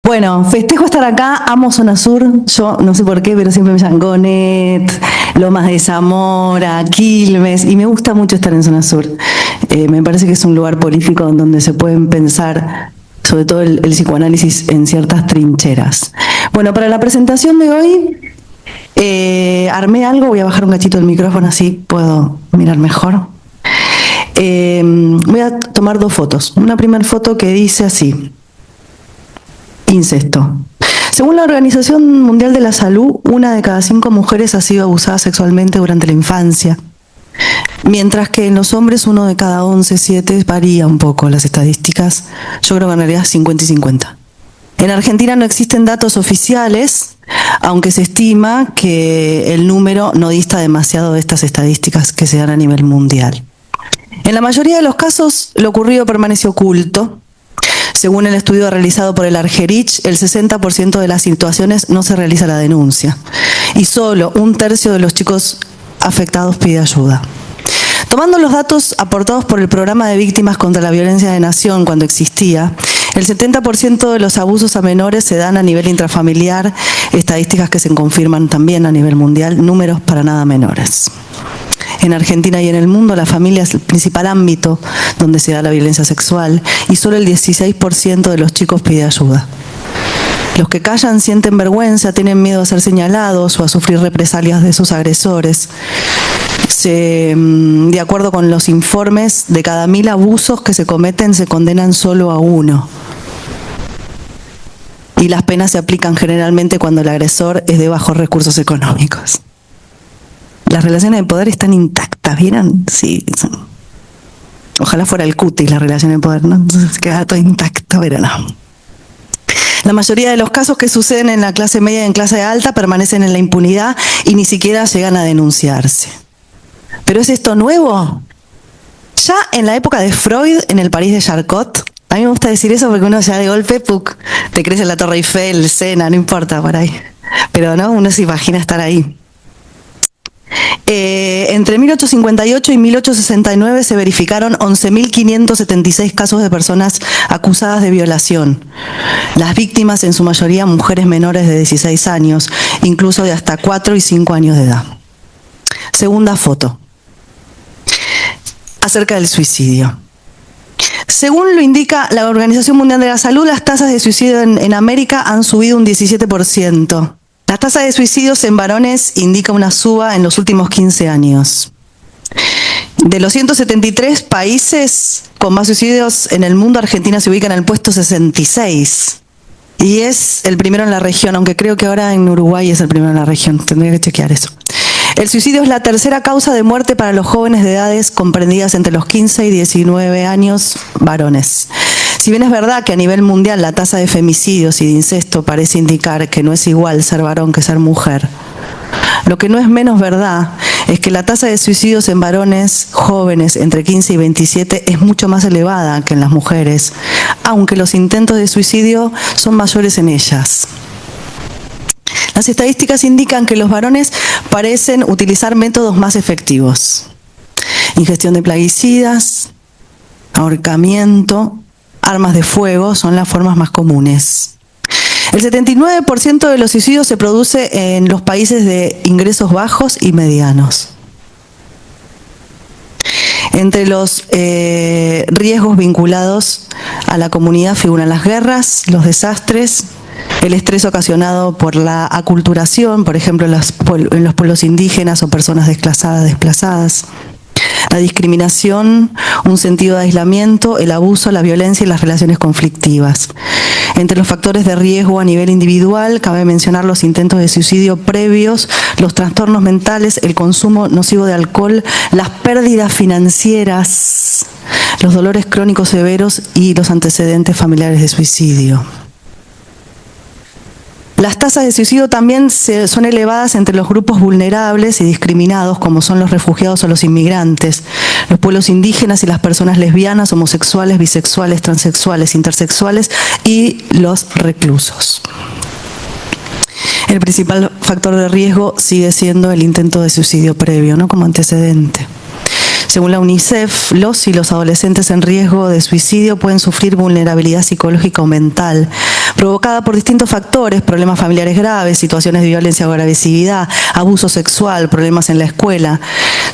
Bueno, festejo estar acá, amo Zona Sur, yo no sé por qué, pero siempre me llaman Gonet, Lomas de Zamora, Quilmes, y me gusta mucho estar en Zona Sur. Me parece que es un lugar político donde se pueden pensar, sobre todo el psicoanálisis, en ciertas trincheras. Bueno, para la presentación de hoy, armé algo, voy a bajar un cachito el micrófono así puedo mirar mejor. Voy a tomar dos fotos. Una primera foto que dice así: incesto. Según la Organización Mundial de la Salud, 1 de cada 5 mujeres ha sido abusada sexualmente durante la infancia, mientras que en los hombres 1 de cada 11, 7, varía un poco las estadísticas. Yo creo que en realidad es 50 y 50. En Argentina no existen datos oficiales, aunque se estima que el número no dista demasiado de estas estadísticas que se dan a nivel mundial. En la mayoría de los casos, lo ocurrido permanece oculto. Según el estudio realizado por el Argerich, el 60% de las situaciones no se realiza la denuncia y solo 1/3 de los chicos afectados pide ayuda. Tomando los datos aportados por el Programa de Víctimas contra la Violencia de Nación cuando existía, el 70% de los abusos a menores se dan a nivel intrafamiliar, estadísticas que se confirman también a nivel mundial, números para nada menores. En Argentina y en el mundo, la familia es el principal ámbito donde se da la violencia sexual y solo el 16% de los chicos pide ayuda. Los que callan sienten vergüenza, tienen miedo a ser señalados o a sufrir represalias de sus agresores. De acuerdo con los informes, de cada 1000 abusos que se cometen, se condenan solo a 1. Y las penas se aplican generalmente cuando el agresor es de bajos recursos económicos. Las relaciones de poder están intactas, ¿vieron? Sí. Ojalá fuera el cutis la relación de poder, ¿no? Entonces queda todo intacto, pero no. La mayoría de los casos que suceden en la clase media y en clase alta permanecen en la impunidad y ni siquiera llegan a denunciarse. ¿Pero es esto nuevo? Ya en la época de Freud, en el París de Charcot, a mí me gusta decir eso porque uno ya de golpe, ¡puc!, te crece la Torre Eiffel, el Sena, no importa por ahí. Pero no, uno se imagina estar ahí. Entre 1858 y 1869 se verificaron 11.576 casos de personas acusadas de violación. Las víctimas, en su mayoría mujeres menores de 16 años, incluso de hasta 4 y 5 años de edad. Segunda foto. Acerca del suicidio. Según lo indica la Organización Mundial de la Salud, las tasas de suicidio en América han subido un 17%. La tasa de suicidios en varones indica una suba en los últimos 15 años. De los 173 países con más suicidios en el mundo, Argentina se ubica en el puesto 66. Y es el primero en la región, aunque creo que ahora en Uruguay es el primero en la región. Tendría que chequear eso. El suicidio es la tercera causa de muerte para los jóvenes de edades comprendidas entre los 15 y 19 años varones. Si bien es verdad que a nivel mundial la tasa de femicidios y de incesto parece indicar que no es igual ser varón que ser mujer, lo que no es menos verdad es que la tasa de suicidios en varones jóvenes entre 15 y 27 es mucho más elevada que en las mujeres, aunque los intentos de suicidio son mayores en ellas. Las estadísticas indican que los varones parecen utilizar métodos más efectivos. Ingestión de plaguicidas, ahorcamiento, armas de fuego son las formas más comunes. El 79% de los suicidios se produce en los países de ingresos bajos y medianos. Entre los riesgos vinculados a la comunidad figuran las guerras, los desastres, el estrés ocasionado por la aculturación, por ejemplo en los pueblos indígenas o personas desplazadas, la discriminación, un sentido de aislamiento, el abuso, la violencia y las relaciones conflictivas. Entre los factores de riesgo a nivel individual, cabe mencionar los intentos de suicidio previos, los trastornos mentales, el consumo nocivo de alcohol, las pérdidas financieras, los dolores crónicos severos y los antecedentes familiares de suicidio. Las tasas de suicidio también son elevadas entre los grupos vulnerables y discriminados, como son los refugiados o los inmigrantes, los pueblos indígenas y las personas lesbianas, homosexuales, bisexuales, transexuales, intersexuales y los reclusos. El principal factor de riesgo sigue siendo el intento de suicidio previo, ¿no?, como antecedente. Según la UNICEF, los y los adolescentes en riesgo de suicidio pueden sufrir vulnerabilidad psicológica o mental, provocada por distintos factores: problemas familiares graves, situaciones de violencia o agresividad, abuso sexual, problemas en la escuela,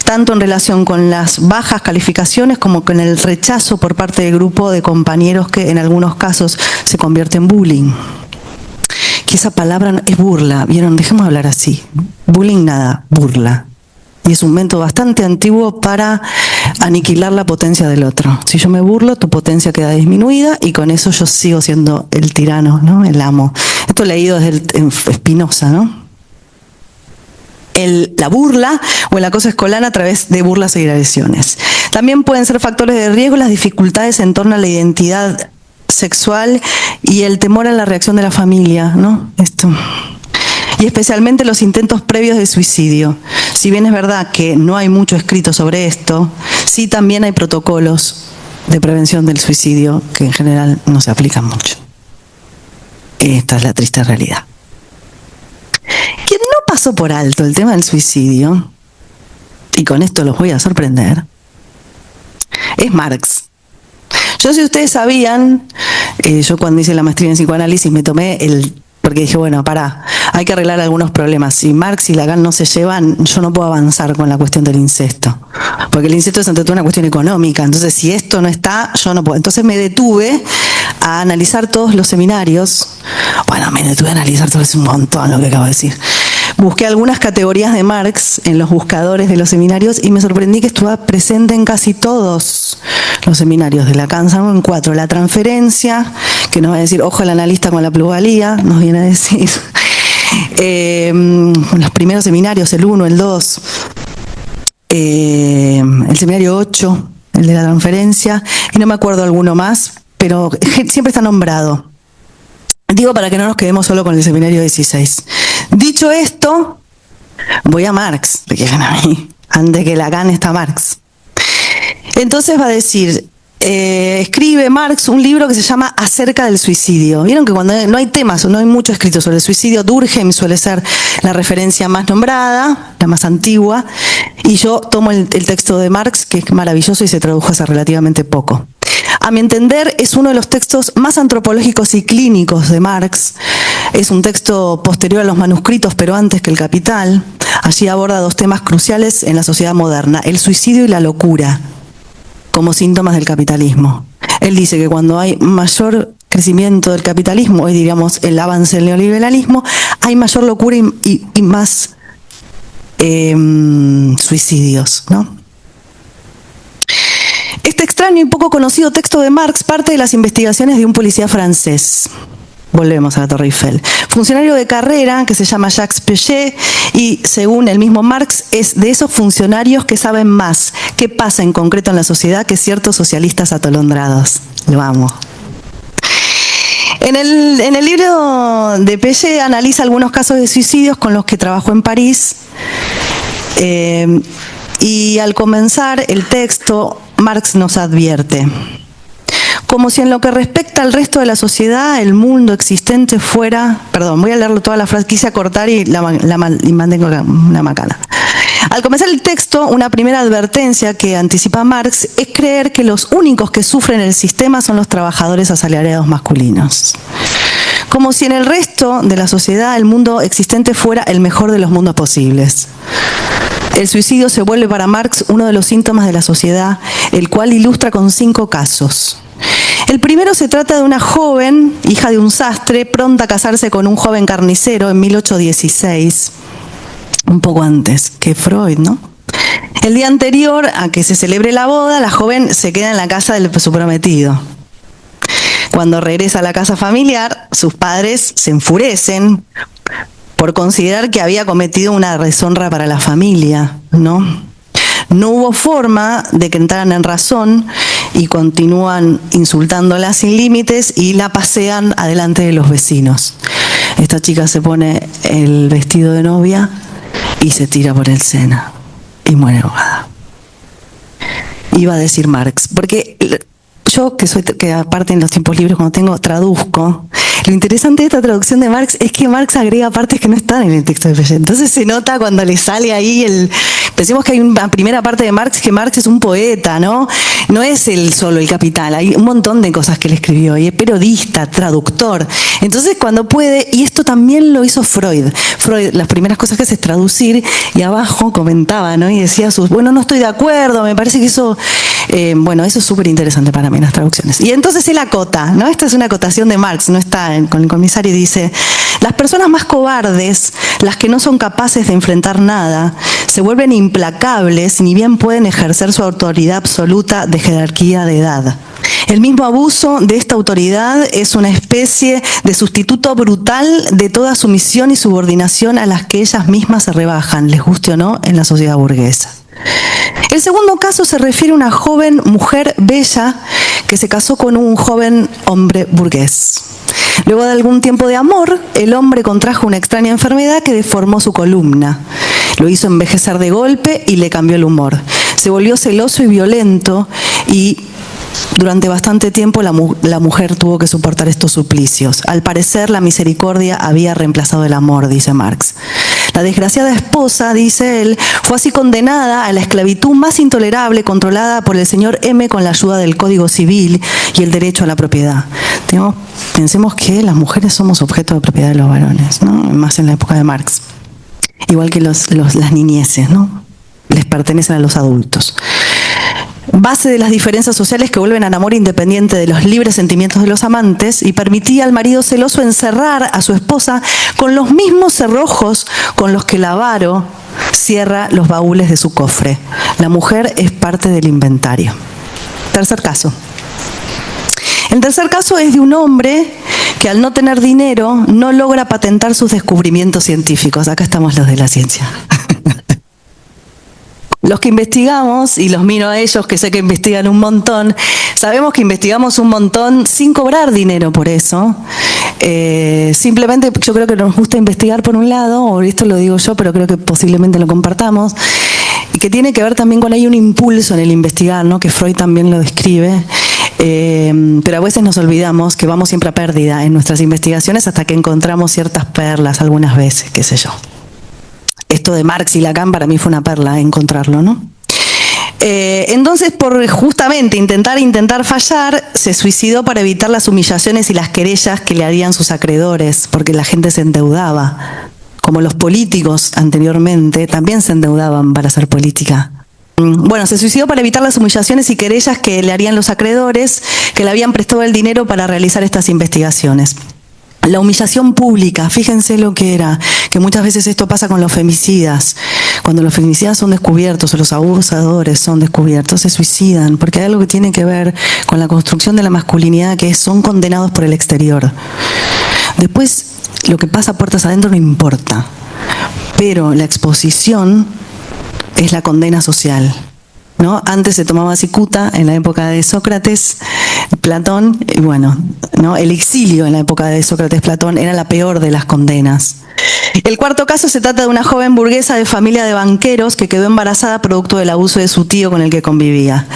tanto en relación con las bajas calificaciones como con el rechazo por parte del grupo de compañeros, que en algunos casos se convierte en bullying. Que esa palabra es burla, ¿vieron? Dejemos de hablar así. Bullying nada, burla. Y es un método bastante antiguo para aniquilar la potencia del otro. Si yo me burlo, tu potencia queda disminuida y con eso yo sigo siendo el tirano, ¿no? El amo. Esto leído desde Spinoza, ¿no? La burla o el acoso escolar a través de burlas y agresiones. También pueden ser factores de riesgo las dificultades en torno a la identidad sexual y el temor a la reacción de la familia, ¿no? Y especialmente los intentos previos de suicidio. Si bien es verdad que no hay mucho escrito sobre esto, sí también hay protocolos de prevención del suicidio que en general no se aplican mucho. Esta es la triste realidad. Quien no pasó por alto el tema del suicidio, y con esto los voy a sorprender, es Marx. Yo, si ustedes sabían, yo cuando hice la maestría en psicoanálisis me tomé porque dije, bueno, hay que arreglar algunos problemas. Si Marx y Lacan no se llevan, yo no puedo avanzar con la cuestión del incesto. Porque el incesto es ante todo una cuestión económica. Entonces, si esto no está, yo no puedo. Entonces me detuve a analizar todos los seminarios. Bueno, me detuve a analizar todo, es un montón lo que acabo de decir. Busqué algunas categorías de Marx en los buscadores de los seminarios y me sorprendí que estuvo presente en casi todos los seminarios de Lacan, salvo en 4. La transferencia, que nos va a decir, ojo al analista con la plusvalía, nos viene a decir. Los primeros seminarios, el 1, el 2, el seminario 8, el de la transferencia, y no me acuerdo alguno más, pero siempre está nombrado. Digo para que no nos quedemos solo con el seminario 16. Dicho esto, voy a Marx, porque a mí, antes que Lacan está Marx. Entonces va a decir, escribe Marx un libro que se llama Acerca del suicidio. Vieron que cuando no hay temas o no hay mucho escrito sobre el suicidio, Durkheim suele ser la referencia más nombrada, la más antigua, y yo tomo el texto de Marx, que es maravilloso y se tradujo hace relativamente poco. A mi entender, es uno de los textos más antropológicos y clínicos de Marx. Es un texto posterior a los manuscritos, pero antes que el Capital. Allí aborda 2 temas cruciales en la sociedad moderna: el suicidio y la locura, como síntomas del capitalismo. Él dice que cuando hay mayor crecimiento del capitalismo, hoy diríamos el avance del neoliberalismo, hay mayor locura y más suicidios, ¿no? Este extraño y poco conocido texto de Marx parte de las investigaciones de un policía francés. Volvemos a la Torre Eiffel. Funcionario de carrera que se llama Jacques Piaget, y según el mismo Marx, es de esos funcionarios que saben más qué pasa en concreto en la sociedad que ciertos socialistas atolondrados. Lo amo. En el libro de Piaget analiza algunos casos de suicidios con los que trabajó en París. Y al comenzar el texto, Marx nos advierte: como si en lo que respecta al resto de la sociedad, el mundo existente fuera... Perdón, voy a leerlo toda la frase, quise acortar y mantengo una macana. Al comenzar el texto, una primera advertencia que anticipa Marx es creer que los únicos que sufren el sistema son los trabajadores asalariados masculinos. Como si en el resto de la sociedad el mundo existente fuera el mejor de los mundos posibles. El suicidio se vuelve para Marx uno de los síntomas de la sociedad, el cual ilustra con 5 casos. El primero se trata de una joven, hija de un sastre, pronta a casarse con un joven carnicero en 1816, un poco antes que Freud, ¿no? El día anterior a que se celebre la boda, la joven se queda en la casa de su prometido. Cuando regresa a la casa familiar, sus padres se enfurecen por considerar que había cometido una deshonra para la familia, ¿no? No hubo forma de que entraran en razón y continúan insultándola sin límites y la pasean adelante de los vecinos. Esta chica se pone el vestido de novia y se tira por el Sena y muere ahogada. Iba a decir Marx, porque yo que aparte en los tiempos libres cuando traduzco, Lo interesante de esta traducción de Marx es que Marx agrega partes que no están en el texto de Feydeau. Entonces se nota cuando le sale ahí pensemos que hay una primera parte de Marx, que Marx es un poeta, ¿no? No es solo el Capital, hay un montón de cosas que él escribió, y es periodista, traductor. Entonces cuando puede, y esto también lo hizo Freud. Freud, las primeras cosas que hace es traducir, y abajo comentaba, ¿no? Y decía bueno, no estoy de acuerdo, me parece que eso, eso es súper interesante para mí, las traducciones. Y entonces él acota, ¿no? Esta es una acotación de Marx, no está con el comisario, y dice: las personas más cobardes, las que no son capaces de enfrentar nada, se vuelven implacables, ni bien pueden ejercer su autoridad absoluta de jerarquía de edad. El mismo abuso de esta autoridad es una especie de sustituto brutal de toda sumisión y subordinación a las que ellas mismas se rebajan, les guste o no, en la sociedad burguesa. El segundo caso se refiere a una joven mujer bella que se casó con un joven hombre burgués. Luego de algún tiempo de amor, el hombre contrajo una extraña enfermedad que deformó su columna. Lo hizo envejecer de golpe y le cambió el humor. Se volvió celoso y violento, y durante bastante tiempo la mujer tuvo que soportar estos suplicios. Al parecer, la misericordia había reemplazado el amor, dice Marx. La desgraciada esposa, dice él, fue así condenada a la esclavitud más intolerable, controlada por el señor M con la ayuda del Código Civil y el derecho a la propiedad. Pensemos que las mujeres somos objeto de propiedad de los varones, ¿no? Más en la época de Marx. Igual que las niñeces, ¿no? Les pertenecen a los adultos. Base de las diferencias sociales que vuelven al amor independiente de los libres sentimientos de los amantes, y permitía al marido celoso encerrar a su esposa con los mismos cerrojos con los que el avaro cierra los baúles de su cofre. La mujer es parte del inventario. Tercer caso. El tercer caso es de un hombre que, al no tener dinero, no logra patentar sus descubrimientos científicos. Acá estamos los de la ciencia. Los que investigamos, y los miro a ellos que sé que investigan un montón, sabemos que investigamos un montón sin cobrar dinero por eso. Simplemente yo creo que nos gusta investigar por un lado, o esto lo digo yo, pero creo que posiblemente lo compartamos, y que tiene que ver también con hay un impulso en el investigar, ¿no? Que Freud también lo describe. Pero a veces nos olvidamos que vamos siempre a pérdida en nuestras investigaciones hasta que encontramos ciertas perlas algunas veces, qué sé yo. Esto de Marx y Lacan para mí fue una perla encontrarlo, ¿no? Entonces, por justamente intentar fallar, se suicidó para evitar las humillaciones y las querellas que le harían sus acreedores, porque la gente se endeudaba. Como los políticos anteriormente también se endeudaban para hacer política. Bueno, se suicidó para evitar las humillaciones y querellas que le harían los acreedores que le habían prestado el dinero para realizar estas investigaciones. La humillación pública, fíjense lo que era, que muchas veces esto pasa con los femicidas. Cuando los femicidas son descubiertos o los abusadores son descubiertos, se suicidan, porque hay algo que tiene que ver con la construcción de la masculinidad, que son condenados por el exterior. Después, lo que pasa puertas adentro no importa, pero la exposición es la condena social, ¿no? Antes se tomaba cicuta en la época de Sócrates, Platón, y bueno, ¿no? El exilio en la época de Sócrates, Platón, era la peor de las condenas. El cuarto caso se trata de una joven burguesa de familia de banqueros que quedó embarazada producto del abuso de su tío con el que convivía.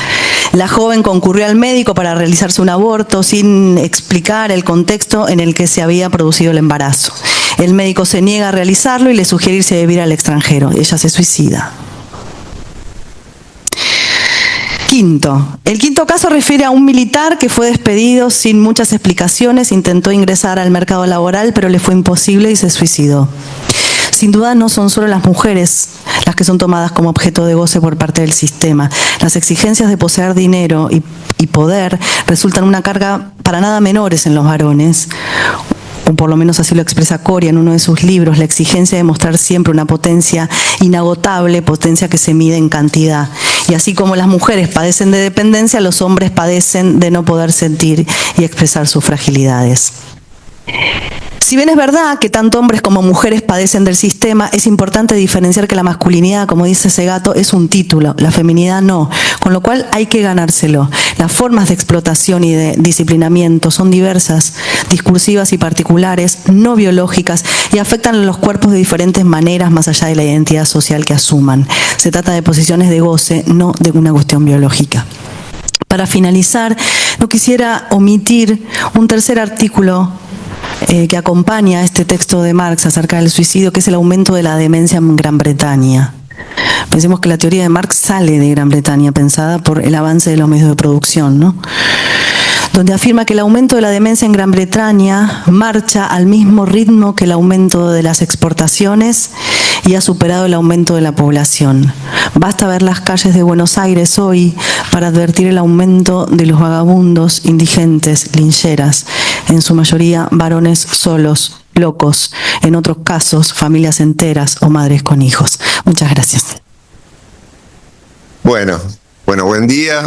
La joven concurrió al médico para realizarse un aborto sin explicar el contexto en el que se había producido el embarazo. El médico se niega a realizarlo y le sugiere irse a vivir al extranjero. Ella se suicida. El quinto caso refiere a un militar que fue despedido sin muchas explicaciones, intentó ingresar al mercado laboral, pero le fue imposible y se suicidó. Sin duda no son solo las mujeres las que son tomadas como objeto de goce por parte del sistema. Las exigencias de poseer dinero y poder resultan una carga para nada menores en los varones. O por lo menos así lo expresa Coria en uno de sus libros, la exigencia de mostrar siempre una potencia inagotable, potencia que se mide en cantidad. Y así como las mujeres padecen de dependencia, los hombres padecen de no poder sentir y expresar sus fragilidades. Si bien es verdad que tanto hombres como mujeres padecen del sistema, es importante diferenciar que la masculinidad, como dice Segato, es un título, la feminidad no, con lo cual hay que ganárselo. Las formas de explotación y de disciplinamiento son diversas, discursivas y particulares, no biológicas, y afectan a los cuerpos de diferentes maneras más allá de la identidad social que asuman. Se trata de posiciones de goce, no de una cuestión biológica. Para finalizar, no quisiera omitir un tercer artículo que acompaña este texto de Marx acerca del suicidio, que es el aumento de la demencia en Gran Bretaña. Pensemos que la teoría de Marx sale de Gran Bretaña, pensada por el avance de los medios de producción, ¿no? Donde afirma que el aumento de la demencia en Gran Bretaña marcha al mismo ritmo que el aumento de las exportaciones y ha superado el aumento de la población. Basta ver las calles de Buenos Aires hoy para advertir el aumento de los vagabundos, indigentes, lincheras, en su mayoría varones solos, locos, en otros casos familias enteras o madres con hijos. Muchas gracias. Bueno, buen día,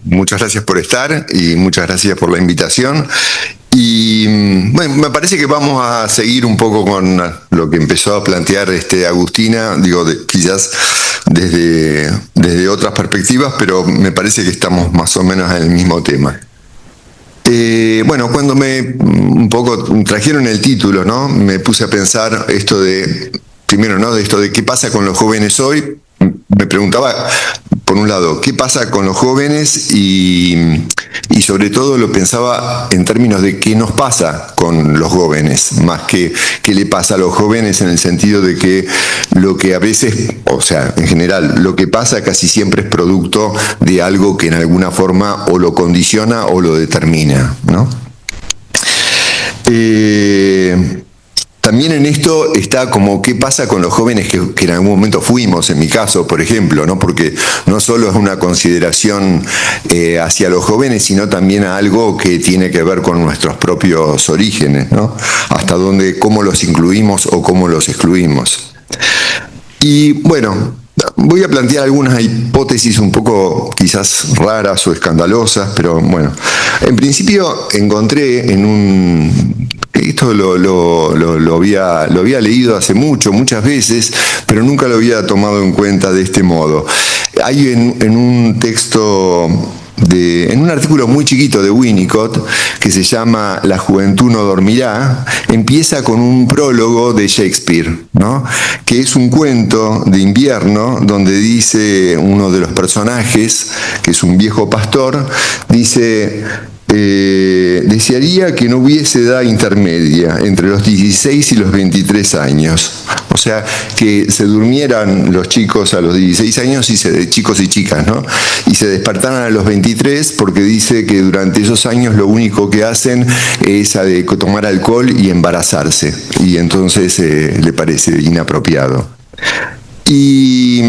muchas gracias por estar y muchas gracias por la invitación. Y bueno, me parece que vamos a seguir un poco con lo que empezó a plantear Agustina, quizás desde otras perspectivas, pero me parece que estamos más o menos en el mismo tema. Bueno, cuando un poco trajeron el título, ¿no? Me puse a pensar primero, ¿no? De esto de qué pasa con los jóvenes hoy. Me preguntaba, por un lado, ¿qué pasa con los jóvenes? Y sobre todo lo pensaba en términos de qué nos pasa con los jóvenes, más que qué le pasa a los jóvenes en el sentido de que lo que a veces, o sea, en general, lo que pasa casi siempre es producto de algo que en alguna forma o lo condiciona o lo determina, ¿no? También en esto está como qué pasa con los jóvenes que en algún momento fuimos, en mi caso, por ejemplo, ¿no? Porque no solo es una consideración hacia los jóvenes, sino también a algo que tiene que ver con nuestros propios orígenes, ¿no? Hasta dónde, cómo los incluimos o cómo los excluimos. Y bueno, voy a plantear algunas hipótesis un poco quizás raras o escandalosas, pero bueno, en principio encontré esto lo había leído hace muchas veces, pero nunca lo había tomado en cuenta de este modo. Hay en un texto, en un artículo muy chiquito de Winnicott, que se llama La juventud no dormirá, empieza con un prólogo de Shakespeare, ¿no? Que es un cuento de invierno donde dice uno de los personajes, que es un viejo pastor, dice: desearía que no hubiese edad intermedia entre los 16 y los 23 años. O sea, que se durmieran los chicos a los 16 años, chicos y chicas, ¿no? Y se despertaran a los 23, porque dice que durante esos años lo único que hacen es tomar alcohol y embarazarse. Y entonces le parece inapropiado. Y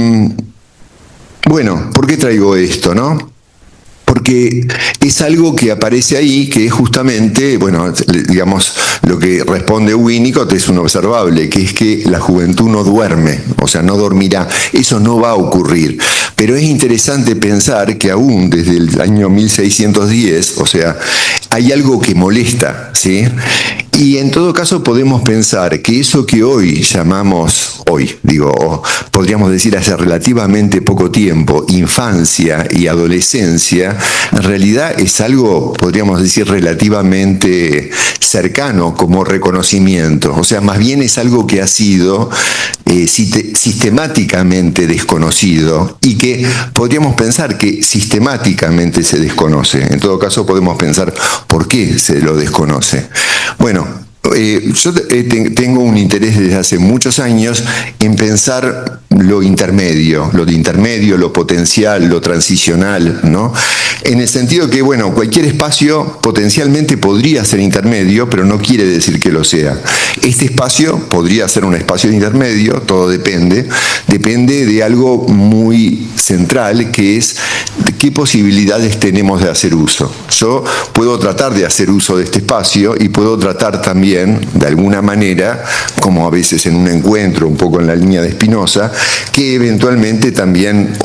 bueno, ¿por qué traigo esto, no? Porque es algo que aparece ahí, que es justamente, bueno, digamos, lo que responde Winnicott es un observable, que es que la juventud no duerme, o sea, no dormirá. Eso no va a ocurrir. Pero es interesante pensar que aún desde el año 1610, o sea, hay algo que molesta, ¿sí? Y en todo caso podemos pensar que eso que hoy llamamos, o podríamos decir hace relativamente poco tiempo, infancia y adolescencia, en realidad es algo, podríamos decir, relativamente cercano como reconocimiento. O sea, más bien es algo que ha sido sistemáticamente desconocido y que podríamos pensar que sistemáticamente se desconoce. En todo caso podemos pensar por qué se lo desconoce. Bueno, yo tengo un interés desde hace muchos años en pensar lo intermedio, lo potencial, lo transicional, ¿no? En el sentido que, bueno, cualquier espacio potencialmente podría ser intermedio, pero no quiere decir que lo sea. Este espacio podría ser un espacio intermedio, todo depende de algo muy central, que es qué posibilidades tenemos de hacer uso. Yo puedo tratar de hacer uso de este espacio y puedo tratar también, de alguna manera, como a veces en un encuentro, un poco en la línea de Spinoza, que eventualmente también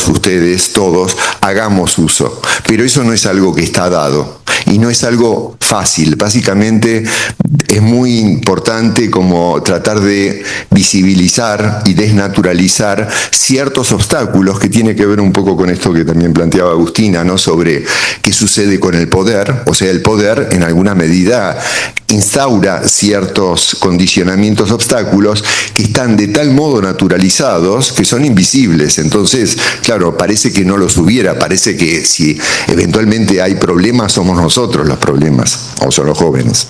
ustedes, todos, hagamos uso. Pero eso no es algo que está dado y no es algo fácil. Básicamente es muy importante como tratar de visibilizar y desnaturalizar ciertos obstáculos que tiene que ver un poco con esto que también planteaba Agustina, ¿no? Sobre qué sucede con el poder. O sea, el poder en alguna medida instaura ciertos condicionamientos, obstáculos que están de tal modo naturalizados que son invisibles. Entonces, claro, parece que no los hubiera, parece que si eventualmente hay problemas somos nosotros los problemas, o son los jóvenes.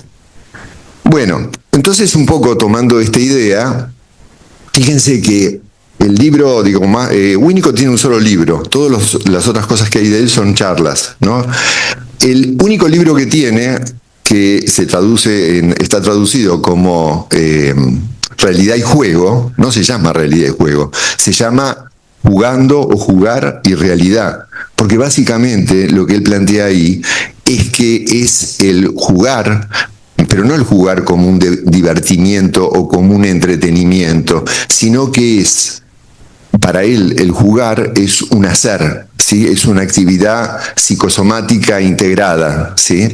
Bueno, entonces un poco tomando esta idea, fíjense que el libro, Winnicott tiene un solo libro, todas las otras cosas que hay de él son charlas, ¿no? El único libro que tiene, que está traducido como Realidad y Juego, no se llama Realidad y Juego, se llama Jugando o Jugar y Realidad, porque básicamente lo que él plantea ahí es que es el jugar, pero no el jugar como un divertimiento o como un entretenimiento, sino que es, para él, el jugar es un hacer, ¿sí? Es una actividad psicosomática integrada, ¿sí?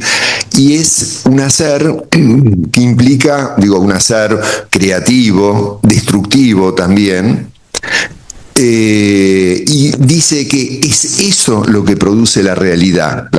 Y es un hacer que implica, un hacer creativo, destructivo también, y dice que es eso lo que produce la realidad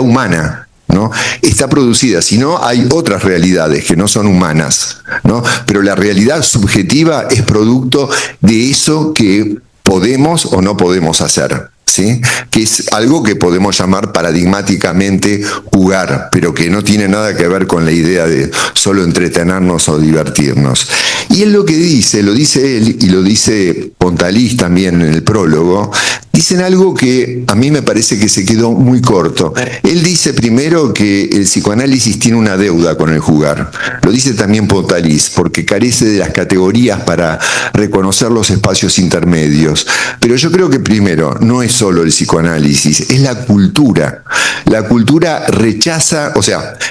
humana, ¿no? Está producida, si no hay otras realidades que no son humanas, ¿no? Pero la realidad subjetiva es producto de eso que podemos o no podemos hacer, ¿sí? Que es algo que podemos llamar paradigmáticamente jugar, pero que no tiene nada que ver con la idea de solo entretenernos o divertirnos. Y él lo dice él y lo dice Pontalis también en el prólogo, dicen algo que a mí me parece que se quedó muy corto. Él dice primero que el psicoanálisis tiene una deuda con el jugar. Lo dice también Pontalis, porque carece de las categorías para reconocer los espacios intermedios. Pero yo creo que primero, no es solo el psicoanálisis, es la cultura. La cultura rechaza,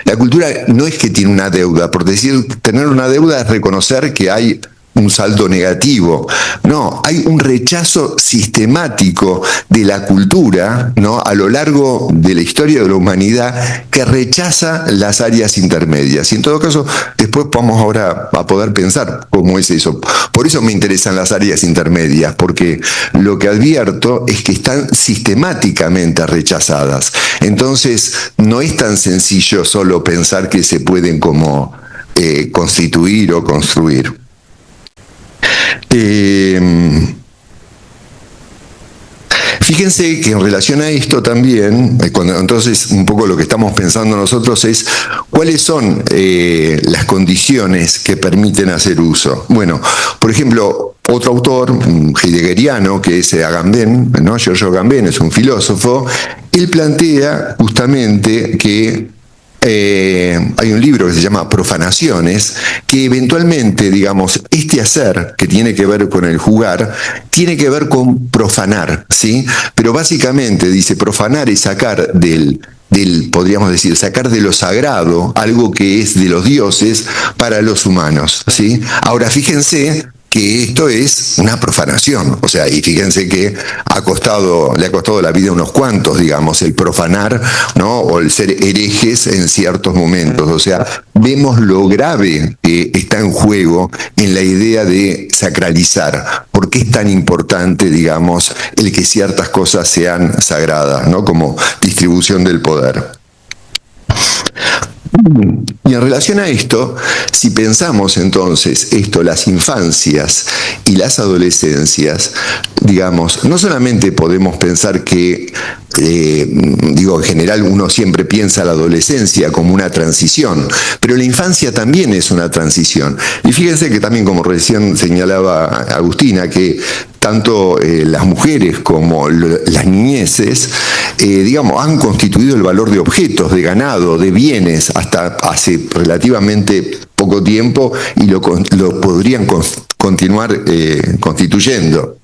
la cultura no es que tiene una deuda, por decir, tener una deuda es reconocer que hay un saldo negativo. No, hay un rechazo sistemático de la cultura, ¿no?, a lo largo de la historia de la humanidad, que rechaza las áreas intermedias. Y en todo caso, después vamos ahora a poder pensar cómo es eso. Por eso me interesan las áreas intermedias, porque lo que advierto es que están sistemáticamente rechazadas. Entonces, no es tan sencillo solo pensar que se pueden como constituir o construir. Fíjense que en relación a esto también, entonces un poco lo que estamos pensando nosotros es cuáles son las condiciones que permiten hacer uso. Bueno, por ejemplo, otro autor, heideggeriano, que es Agamben, ¿no? Giorgio Agamben, es un filósofo, él plantea justamente que hay un libro que se llama Profanaciones, que eventualmente, este hacer que tiene que ver con el jugar, tiene que ver con profanar, ¿sí? Pero básicamente dice, profanar es sacar podríamos decir, sacar de lo sagrado algo que es de los dioses para los humanos, ¿sí? Ahora, fíjense que esto es una profanación, y fíjense que le ha costado la vida a unos cuantos, el profanar, ¿no?, o el ser herejes en ciertos momentos. Vemos lo grave que está en juego en la idea de sacralizar. ¿Por qué es tan importante, el que ciertas cosas sean sagradas, ¿no?, como distribución del poder? Y en relación a esto, si pensamos entonces las infancias y las adolescencias, no solamente podemos pensar que, en general uno siempre piensa la adolescencia como una transición, pero la infancia también es una transición. Y fíjense que también, como recién señalaba Agustina, que tanto las mujeres como las niñeces, han constituido el valor de objetos, de ganado, de bienes, hasta hace relativamente poco tiempo, y lo podrían continuar constituyendo.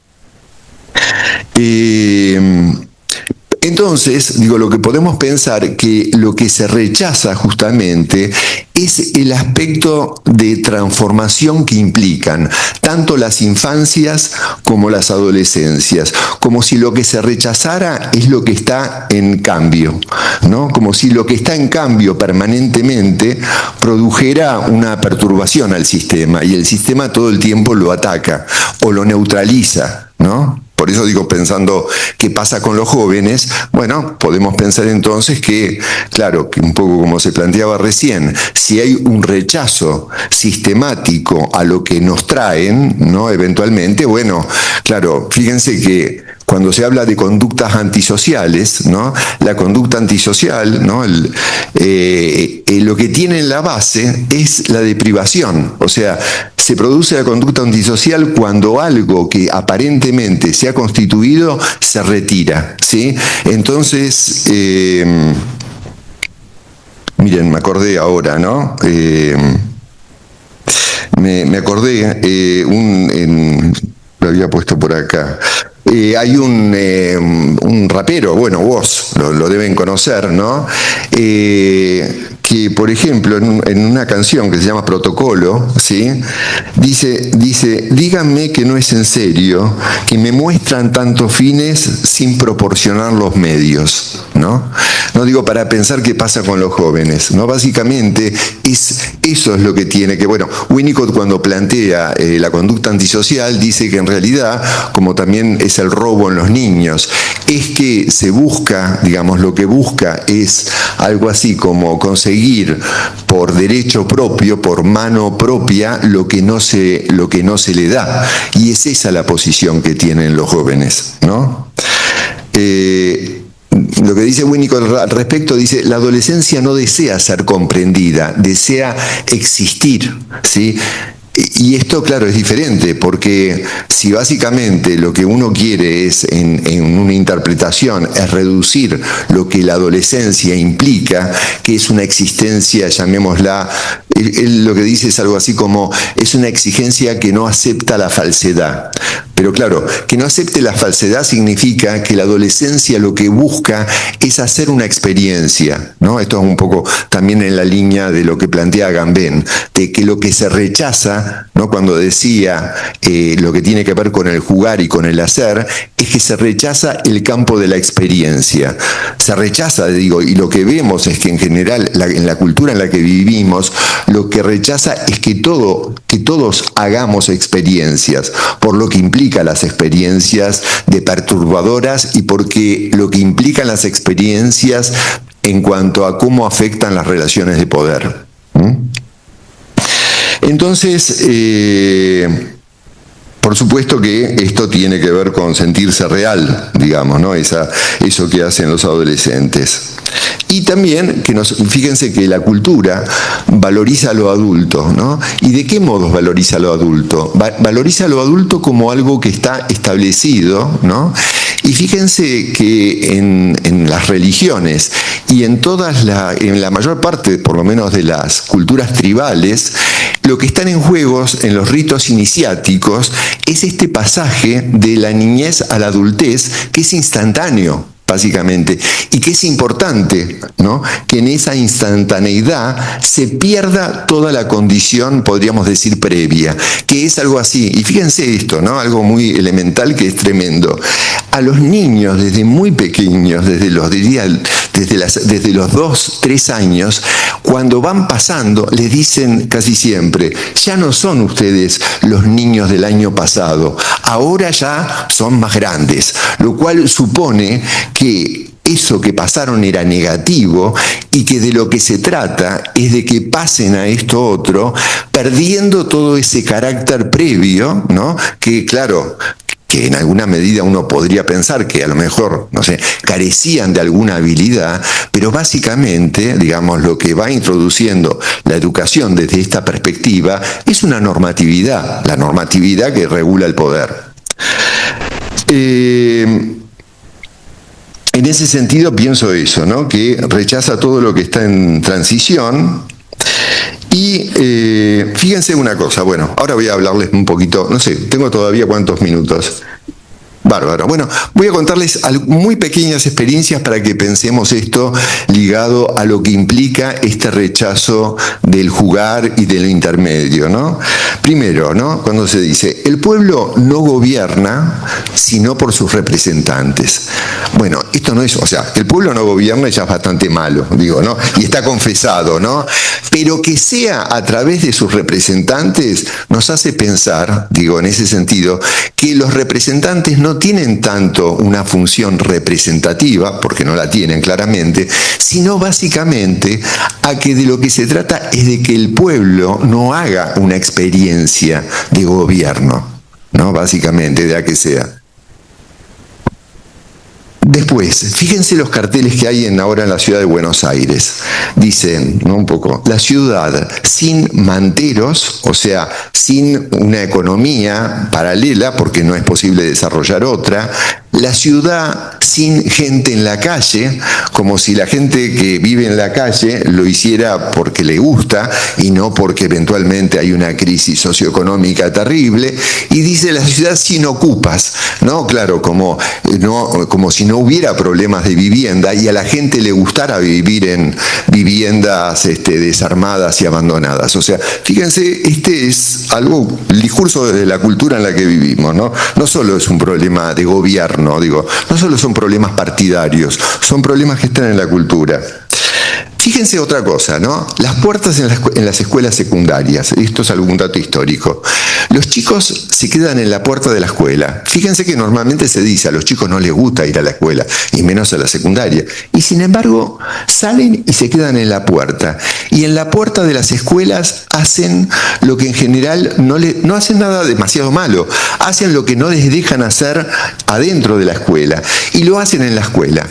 Entonces, lo que podemos pensar que lo que se rechaza justamente es el aspecto de transformación que implican tanto las infancias como las adolescencias, como si lo que se rechazara es lo que está en cambio, ¿no? Como si lo que está en cambio permanentemente produjera una perturbación al sistema, y el sistema todo el tiempo lo ataca o lo neutraliza, ¿no? Por eso pensando qué pasa con los jóvenes, podemos pensar entonces que, claro, que un poco como se planteaba recién, si hay un rechazo sistemático a lo que nos traen, ¿no?, eventualmente, claro, fíjense que cuando se habla de conductas antisociales, ¿no? La conducta antisocial, ¿no? Lo que tiene en la base es la deprivación, o sea, se produce la conducta antisocial cuando algo que aparentemente se ha constituido se retira, ¿sí? Entonces, miren, me acordé ahora, ¿no? Me acordé, lo había puesto por acá. Hay un rapero, bueno, vos lo deben conocer, ¿no? Que, por ejemplo, en una canción que se llama Protocolo, ¿sí? Dice, díganme que no es en serio, que me muestran tantos fines sin proporcionar los medios, ¿no? No digo para pensar qué pasa con los jóvenes, ¿no? Básicamente eso es lo que tiene que, bueno, Winnicott cuando plantea la conducta antisocial dice que en realidad, como también es el robo en los niños, es que se busca, digamos, lo que busca es algo así como conseguir por derecho propio, por mano propia, lo que no se le da. Y es esa la posición que tienen los jóvenes, ¿no? Lo que dice Winnicott al respecto, dice, la adolescencia no desea ser comprendida, desea existir, ¿sí? Y esto, claro, es diferente, porque si básicamente lo que uno quiere es, en una interpretación, es reducir lo que la adolescencia implica, que es una existencia, llamémosla, él lo que dice es algo así como, es una exigencia que no acepta la falsedad. Pero claro, que no acepte la falsedad significa que la adolescencia lo que busca es hacer una experiencia, ¿no? Esto es un poco también en la línea de lo que plantea Agamben, de que lo que se rechaza, ¿no? Cuando decía lo que tiene que ver con el jugar y con el hacer, es que se rechaza el campo de la experiencia. Se rechaza, digo, y lo que vemos es que en general, en la cultura en la que vivimos, lo que rechaza es que todos hagamos experiencias, por lo que implica las experiencias de perturbadoras y porque lo que implican las experiencias en cuanto a cómo afectan las relaciones de poder. Entonces, por supuesto que esto tiene que ver con sentirse real, digamos, ¿no? Eso que hacen los adolescentes. Y también, fíjense que la cultura valoriza a lo adulto, ¿no? ¿Y de qué modos valoriza a lo adulto? Valoriza a lo adulto como algo que está establecido, ¿no? Y fíjense que en las religiones y en la mayor parte, por lo menos de las culturas tribales, lo que están en juegos en los ritos iniciáticos es este pasaje de la niñez a la adultez que es instantáneo, básicamente, y que es importante, ¿no? Que en esa instantaneidad se pierda toda la condición, podríamos decir, previa, que es algo así. Y fíjense esto, ¿no? Algo muy elemental que es tremendo. A los niños desde muy pequeños, desde los 2, 3 años, cuando van pasando, les dicen casi siempre, ya no son ustedes los niños del año pasado, ahora ya son más grandes, lo cual supone que eso que pasaron era negativo y que de lo que se trata es de que pasen a esto otro, perdiendo todo ese carácter previo, ¿no? Que claro, que en alguna medida uno podría pensar que a lo mejor, no sé, carecían de alguna habilidad, pero básicamente, digamos, lo que va introduciendo la educación desde esta perspectiva es una normatividad, la normatividad que regula el poder. En ese sentido pienso eso, ¿no? Que rechaza todo lo que está en transición. Y fíjense una cosa, bueno, ahora voy a hablarles un poquito, no sé, tengo todavía cuántos minutos. Bárbaro. Bueno, voy a contarles muy pequeñas experiencias para que pensemos esto ligado a lo que implica este rechazo del jugar y del intermedio, ¿no? Primero, ¿no? Cuando se dice, el pueblo no gobierna sino por sus representantes. Bueno, esto no es, o sea, el pueblo no gobierna ya es bastante malo, digo, ¿no? Y está confesado, ¿no? Pero que sea a través de sus representantes nos hace pensar, digo, en ese sentido, que los representantes no tienen tanto una función representativa, porque no la tienen claramente, sino básicamente a que de lo que se trata es de que el pueblo no haga una experiencia de gobierno, ¿no? Básicamente, de a que sea. Después, fíjense los carteles que hay ahora en la ciudad de Buenos Aires. Dicen, ¿no? Un poco, la ciudad sin manteros, o sea, sin una economía paralela, porque no es posible desarrollar otra. La ciudad sin gente en la calle, como si la gente que vive en la calle lo hiciera porque le gusta y no porque eventualmente hay una crisis socioeconómica terrible. Y dice la ciudad sin ocupas, ¿no? Claro, como si no hubiera problemas de vivienda y a la gente le gustara vivir en viviendas desarmadas y abandonadas. O sea, fíjense, este es el discurso de la cultura en la que vivimos, ¿no? No solo es un problema de gobierno, no solo son problemas partidarios, son problemas que están en la cultura. Fíjense otra cosa, ¿no? Las puertas en las escuelas secundarias, esto es algún dato histórico. Los chicos se quedan en la puerta de la escuela. Fíjense que normalmente se dice a los chicos no les gusta ir a la escuela, y menos a la secundaria. Y sin embargo, salen y se quedan en la puerta. Y en la puerta de las escuelas hacen lo que en general no hacen nada demasiado malo. Hacen lo que no les dejan hacer adentro de la escuela. Y lo hacen en la escuela.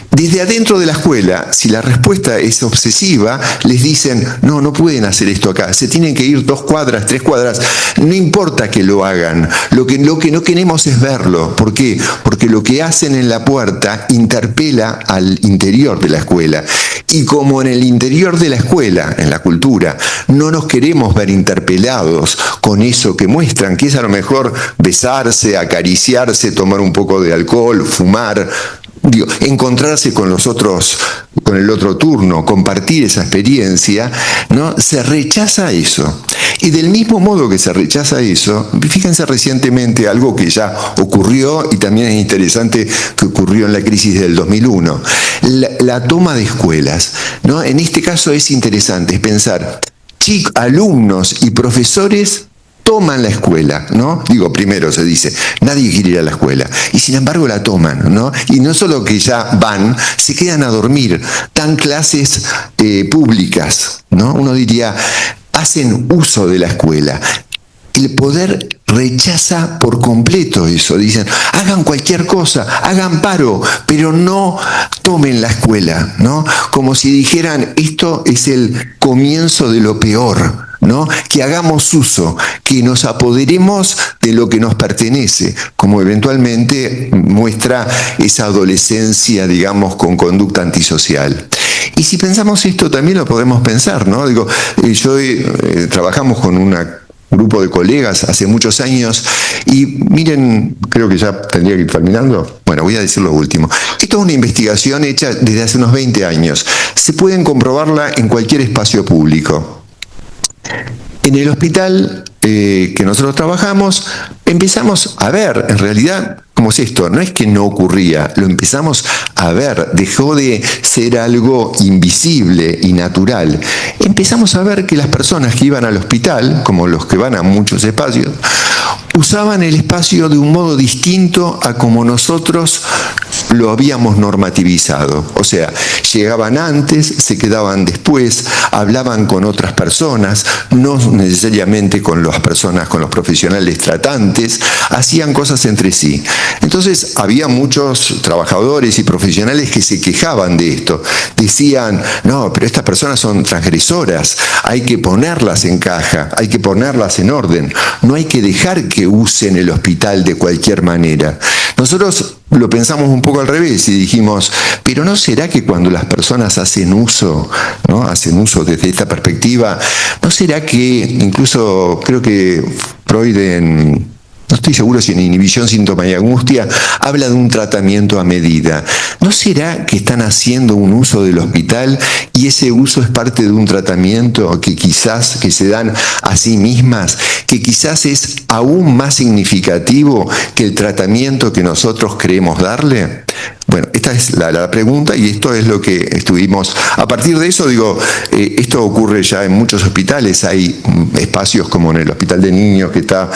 Desde adentro de la escuela, si la respuesta es obsesiva, les dicen, no pueden hacer esto acá, se tienen que ir 2 cuadras, 3 cuadras, no importa que lo hagan, lo que no queremos es verlo. ¿Por qué? Porque lo que hacen en la puerta interpela al interior de la escuela. Y como en el interior de la escuela, en la cultura, no nos queremos ver interpelados con eso que muestran, que es a lo mejor besarse, acariciarse, tomar un poco de alcohol, fumar, encontrarse con los otros, con el otro turno, compartir esa experiencia, ¿no? Se rechaza eso. Y del mismo modo que se rechaza eso, fíjense recientemente algo que ya ocurrió y también es interesante que ocurrió en la crisis del 2001, la toma de escuelas, ¿no? En este caso es interesante pensar, alumnos y profesores toman la escuela, ¿no? Primero se dice, nadie quiere ir a la escuela, y sin embargo la toman, ¿no? Y no solo que ya van, se quedan a dormir, dan clases públicas, ¿no? Uno diría, hacen uso de la escuela. El poder rechaza por completo eso, dicen, hagan cualquier cosa, hagan paro, pero no tomen la escuela, ¿no? Como si dijeran, esto es el comienzo de lo peor, ¿no? Que hagamos uso, que nos apoderemos de lo que nos pertenece, como eventualmente muestra esa adolescencia, digamos, con conducta antisocial. Y si pensamos esto, también lo podemos pensar, ¿no? Trabajamos con un grupo de colegas hace muchos años y miren, creo que ya tendría que ir terminando. Bueno, voy a decir lo último. Esto es una investigación hecha desde hace unos 20 años. Se pueden comprobarla en cualquier espacio público. En el hospital que nosotros trabajamos, empezamos a ver, en realidad, ¿cómo es esto? No es que no ocurría, lo empezamos a ver, dejó de ser algo invisible y natural. Empezamos a ver que las personas que iban al hospital, como los que van a muchos espacios, usaban el espacio de un modo distinto a como nosotros lo habíamos normativizado. O sea, llegaban antes, se quedaban después, hablaban con otras personas, no necesariamente con las personas, con los profesionales tratantes, hacían cosas entre sí. Entonces, había muchos trabajadores y profesionales que se quejaban de esto. Decían, no, pero estas personas son transgresoras, hay que ponerlas en caja, hay que ponerlas en orden, no hay que dejar que usen el hospital de cualquier manera. Nosotros lo pensamos un poco al revés y dijimos, pero ¿no será que cuando las personas hacen uso, ¿no? Hacen uso desde esta perspectiva, ¿no será que incluso creo que Freud no estoy seguro si en Inhibición, Síntoma y Angustia, habla de un tratamiento a medida? ¿No será que están haciendo un uso del hospital y ese uso es parte de un tratamiento que se dan a sí mismas, que quizás es aún más significativo que el tratamiento que nosotros creemos darle? Bueno, esta es la pregunta y esto es lo que estuvimos. A partir de eso, esto ocurre ya en muchos hospitales. Hay espacios como en el Hospital de Niños, que está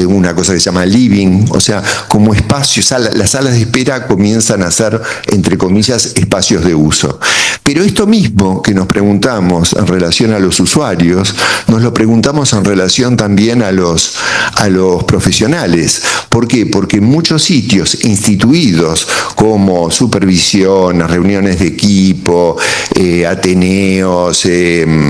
una cosa que se llama living, o sea, como espacios, las salas de espera comienzan a ser, entre comillas, espacios de uso. Pero esto mismo que nos preguntamos en relación a los usuarios, nos lo preguntamos en relación también a los profesionales. ¿Por qué? Porque en muchos sitios instituidos como como supervisiones, reuniones de equipo, ateneos,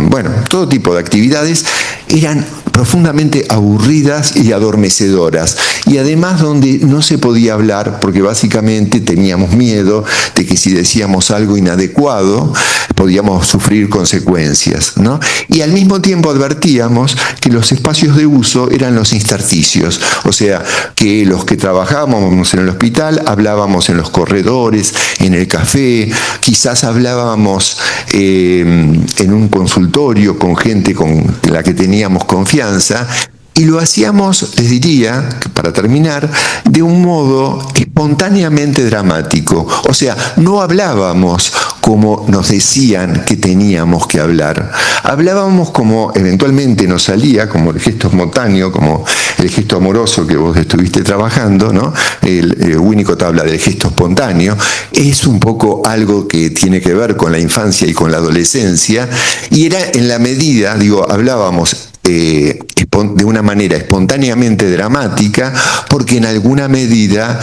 bueno, todo tipo de actividades, eran profundamente aburridas y adormecedoras, y además donde no se podía hablar porque básicamente teníamos miedo de que si decíamos algo inadecuado podíamos sufrir consecuencias, ¿no? Y al mismo tiempo advertíamos que los espacios de uso eran los intersticios, o sea, que los que trabajábamos en el hospital hablábamos en los corredores, en el café, quizás hablábamos en un consultorio con gente con la que teníamos confianza, y lo hacíamos, les diría, para terminar, de un modo espontáneamente dramático. O sea, no hablábamos como nos decían que teníamos que hablar. Hablábamos como eventualmente nos salía, como el gesto espontáneo, como el gesto amoroso que vos estuviste trabajando, ¿no? Winnicott habla del gesto espontáneo. Es un poco algo que tiene que ver con la infancia y con la adolescencia, y era en la medida, digo, hablábamos de una manera espontáneamente dramática, porque en alguna medida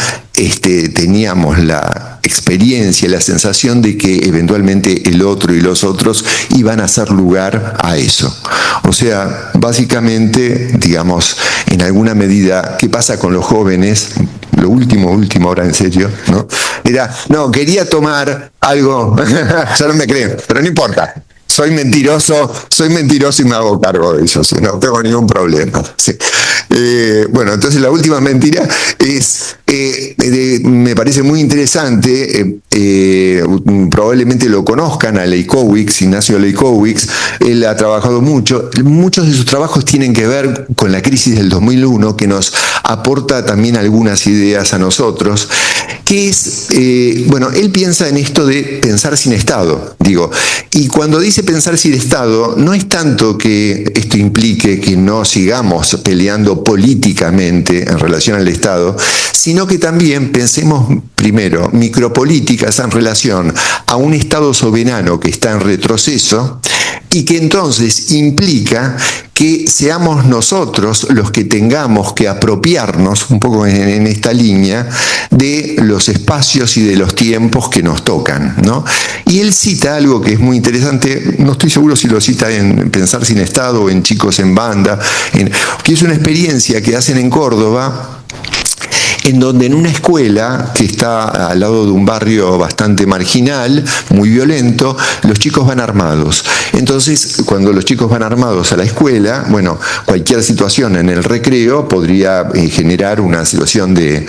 teníamos la experiencia, la sensación de que eventualmente el otro y los otros iban a hacer lugar a eso. O sea, básicamente, digamos, en alguna medida, ¿qué pasa con los jóvenes? Lo último, ahora en serio, ¿no? Era, no, quería tomar algo, ya no me creen, pero no importa. Soy mentiroso y me hago cargo de eso, ¿sí? No tengo ningún problema. ¿Sí? Bueno, entonces la última mentira es, me parece muy interesante, probablemente lo conozcan a Leibowitz, Ignacio Leibowitz. Él ha trabajado mucho, muchos de sus trabajos tienen que ver con la crisis del 2001, que nos aporta también algunas ideas a nosotros, que es, bueno, él piensa en esto de pensar sin Estado, digo, y cuando dice pensar sin Estado, no es tanto que esto implique que no sigamos peleando políticamente en relación al Estado, sino que también pensemos primero micropolíticas en relación a un Estado soberano que está en retroceso, y que entonces implica que seamos nosotros los que tengamos que apropiarnos, un poco en esta línea, de los espacios y de los tiempos que nos tocan, ¿no? Y él cita algo que es muy interesante, no estoy seguro si lo cita en Pensar sin Estado o en Chicos en Banda, que es una experiencia que hacen en Córdoba, en donde en una escuela que está al lado de un barrio bastante marginal, muy violento, los chicos van armados. Entonces, cuando los chicos van armados a la escuela, bueno, cualquier situación en el recreo podría generar una situación de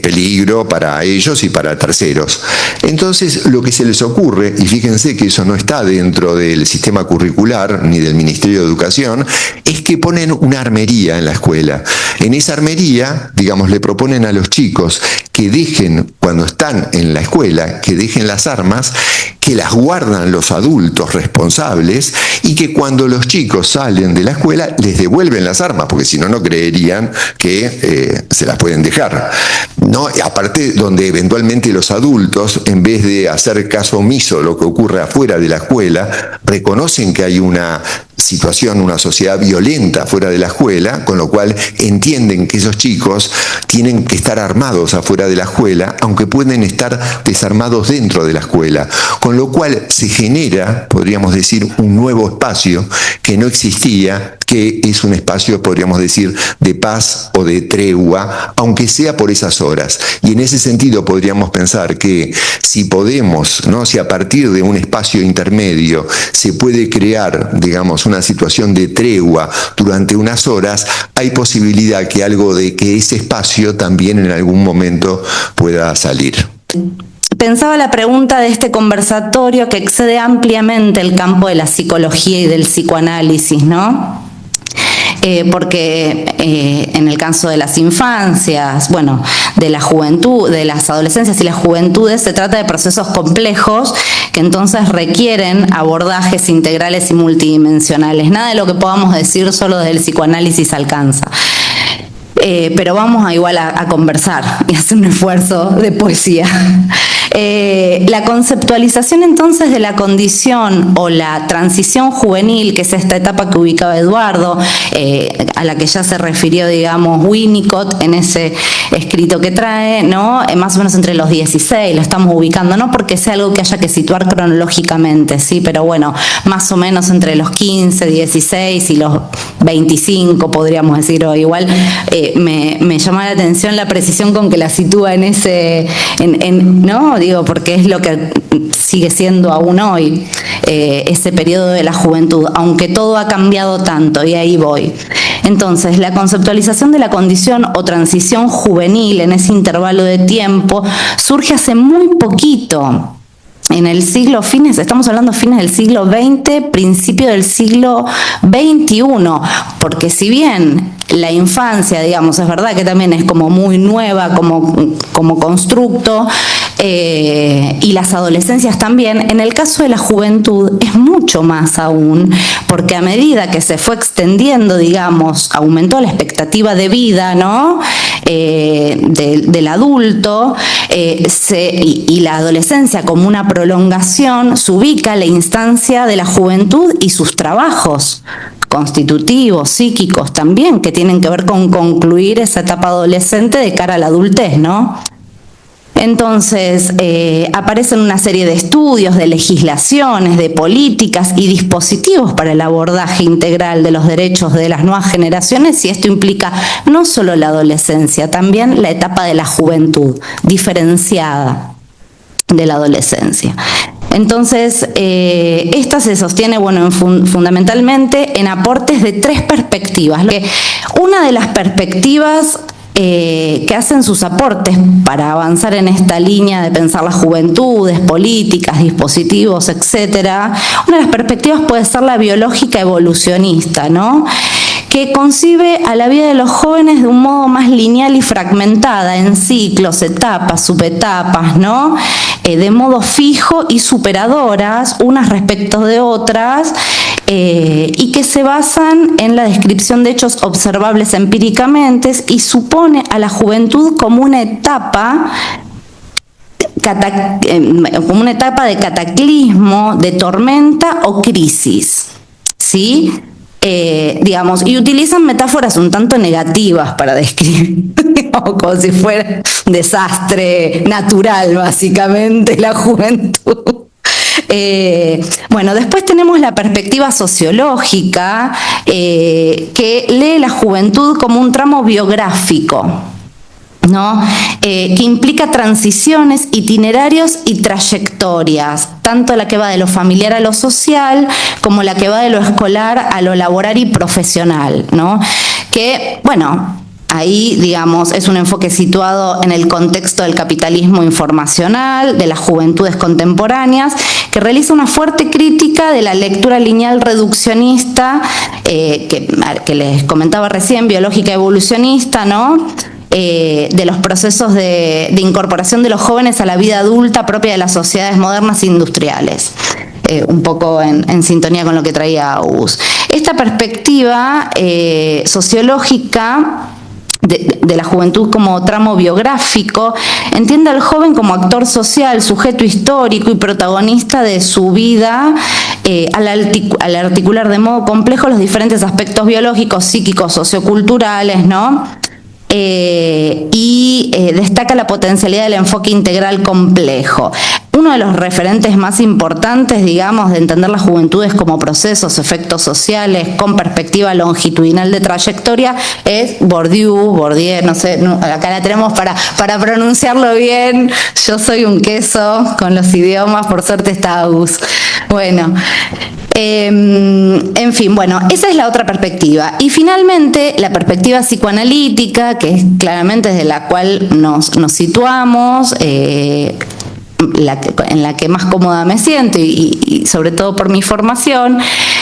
peligro para ellos y para terceros. Entonces, lo que se les ocurre, y fíjense que eso no está dentro del sistema curricular ni del Ministerio de Educación, es que ponen una armería en la escuela. En esa armería, digamos, le proponen a los chicos que dejen, cuando están en la escuela, que dejen las armas, que las guardan los adultos responsables, y que cuando los chicos salen de la escuela les devuelven las armas, porque si no, no creerían que se las pueden dejar, ¿no? Y aparte, donde eventualmente los adultos, en vez de hacer caso omiso a lo que ocurre afuera de la escuela, reconocen que hay una situación, una sociedad violenta fuera de la escuela, con lo cual entienden que esos chicos tienen que estar armados afuera de la escuela, aunque pueden estar desarmados dentro de la escuela, con lo cual se genera, podríamos decir, un nuevo espacio que no existía, que es un espacio, podríamos decir, de paz o de tregua, aunque sea por esas horas. Y en ese sentido podríamos pensar que si podemos, ¿no?, si a partir de un espacio intermedio se puede crear, digamos, una situación de tregua durante unas horas, hay posibilidad que algo de que ese espacio también en algún momento pueda salir. Pensaba la pregunta de este conversatorio que excede ampliamente el campo de la psicología y del psicoanálisis, ¿no? Porque en el caso de las infancias, bueno, de la juventud, de las adolescencias y las juventudes, se trata de procesos complejos que entonces requieren abordajes integrales y multidimensionales. Nada de lo que podamos decir solo desde el psicoanálisis alcanza. Pero vamos igual a conversar y hacer un esfuerzo de poesía. La conceptualización entonces de la condición o la transición juvenil, que es esta etapa que ubicaba Eduardo, a la que ya se refirió, digamos, Winnicott en ese escrito que trae, ¿no? Más o menos entre los 16, lo estamos ubicando, no porque sea algo que haya que situar cronológicamente, ¿sí? Pero bueno, más o menos entre los 15, 16 y los 25, podríamos decir, o igual me llama la atención la precisión con que la sitúa en ese, ¿no? Digo, porque es lo que sigue siendo aún hoy ese periodo de la juventud, aunque todo ha cambiado tanto, y ahí voy. Entonces, la conceptualización de la condición o transición juvenil en ese intervalo de tiempo surge hace muy poquito. En el siglo estamos hablando fines del siglo XX, principio del siglo XXI, porque si bien la infancia, digamos, es verdad que también es como muy nueva como constructo, y las adolescencias también, en el caso de la juventud es mucho más aún, porque a medida que se fue extendiendo, digamos, aumentó la expectativa de vida, ¿no? Del adulto, y la adolescencia como una prolongación, se ubica la instancia de la juventud y sus trabajos constitutivos, psíquicos también, que tienen que ver con concluir esa etapa adolescente de cara a la adultez, ¿no? Entonces, aparecen una serie de estudios, de legislaciones, de políticas y dispositivos para el abordaje integral de los derechos de las nuevas generaciones, y esto implica no solo la adolescencia, también la etapa de la juventud, diferenciada de la adolescencia. Entonces, esta se sostiene, bueno, fundamentalmente en aportes de tres perspectivas. Una de las perspectivas que hacen sus aportes para avanzar en esta línea de pensar las juventudes, políticas, dispositivos, etcétera. Una de las perspectivas puede ser la biológica evolucionista, ¿no? Que concibe a la vida de los jóvenes de un modo más lineal y fragmentada en ciclos, etapas, subetapas, ¿no? De modo fijo y superadoras, unas respecto de otras, y que se basan en la descripción de hechos observables empíricamente y supone a la juventud como una etapa de cataclismo, de tormenta o crisis, ¿sí? Digamos, y utilizan metáforas un tanto negativas para describir, como si fuera un desastre natural, básicamente, la juventud. Bueno, después tenemos la perspectiva sociológica, que lee la juventud como un tramo biográfico, ¿no? Que implica transiciones, itinerarios y trayectorias, tanto la que va de lo familiar a lo social, como la que va de lo escolar a lo laboral y profesional, ¿no? Que, bueno, ahí, digamos, es un enfoque situado en el contexto del capitalismo informacional, de las juventudes contemporáneas, que realiza una fuerte crítica de la lectura lineal reduccionista, que les comentaba recién, biológica evolucionista, ¿no? De los procesos de incorporación de los jóvenes a la vida adulta propia de las sociedades modernas e industriales. Un poco en sintonía con lo que traía August. Esta perspectiva sociológica de la juventud como tramo biográfico entiende al joven como actor social, sujeto histórico y protagonista de su vida, al articular de modo complejo los diferentes aspectos biológicos, psíquicos, socioculturales, ¿no? Y destaca la potencialidad del enfoque integral complejo. Uno de los referentes más importantes, digamos, de entender las juventudes como procesos, efectos sociales, con perspectiva longitudinal de trayectoria, es Bourdieu, no sé, acá la tenemos para pronunciarlo bien. Yo soy un queso con los idiomas, por suerte está August. Bueno, en fin, bueno, esa es la otra perspectiva. Y finalmente, la perspectiva psicoanalítica, que es claramente desde la cual nos situamos, en la que más cómoda me siento y sobre todo por mi formación,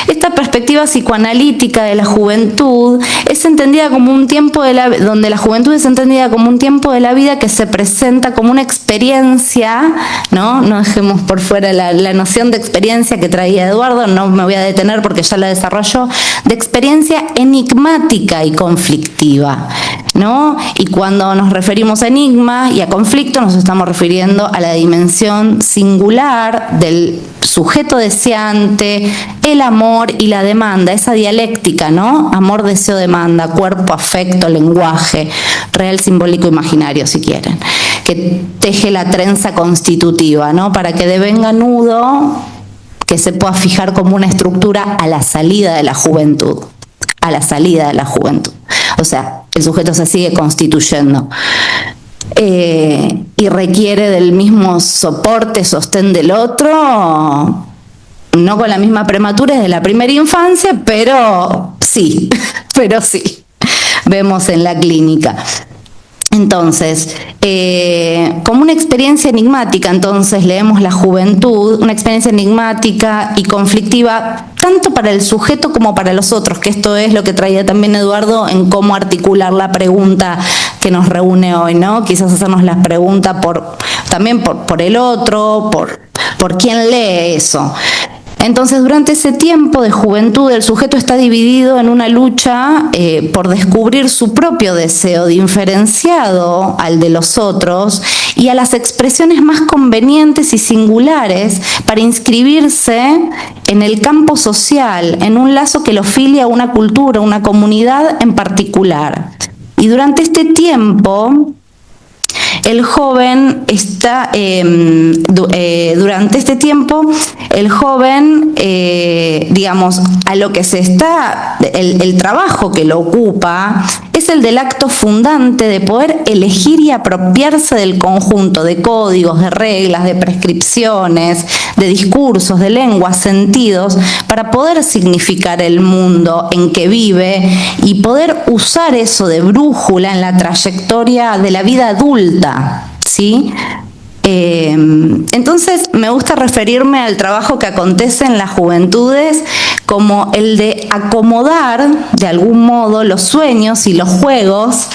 esta perspectiva psicoanalítica de la juventud es entendida como un tiempo donde la juventud es entendida como un tiempo de la vida que se presenta como una experiencia, ¿no? No dejemos por fuera la noción de experiencia que traía Eduardo, no me voy a detener porque ya la desarrolló, de experiencia enigmática y conflictiva, ¿no? Y cuando nos referimos a enigma y a conflicto nos estamos refiriendo a la dimensión singular del sujeto deseante, el amor y la demanda, esa dialéctica, ¿no? Amor, deseo, demanda, cuerpo, afecto, lenguaje, real, simbólico, imaginario, si quieren, que teje la trenza constitutiva, ¿no? Para que devenga nudo que se pueda fijar como una estructura a la salida de la juventud, a la salida de la juventud. O sea, el sujeto se sigue constituyendo. Y requiere del mismo soporte, sostén del otro, no con la misma prematurez de la primera infancia, pero sí, vemos en la clínica. Entonces, como una experiencia enigmática, entonces leemos la juventud, una experiencia enigmática y conflictiva, tanto para el sujeto como para los otros, que esto es lo que traía también Eduardo en cómo articular la pregunta que nos reúne hoy, ¿no? Quizás hacernos la pregunta también por el otro, por quién lee eso. Entonces, durante ese tiempo de juventud, el sujeto está dividido en una lucha por descubrir su propio deseo diferenciado al de los otros y a las expresiones más convenientes y singulares para inscribirse en el campo social, en un lazo que lo filia a una cultura, una comunidad en particular. Y durante este tiempo, el joven está, durante este tiempo, el joven, digamos, a lo que se está, el trabajo que lo ocupa, es el del acto fundante de poder elegir y apropiarse del conjunto de códigos, de reglas, de prescripciones, de discursos, de lenguas, sentidos, para poder significar el mundo en que vive y poder usar eso de brújula en la trayectoria de la vida adulta, ¿sí? Entonces me gusta referirme al trabajo que acontece en las juventudes como el de acomodar de algún modo los sueños y los juegos,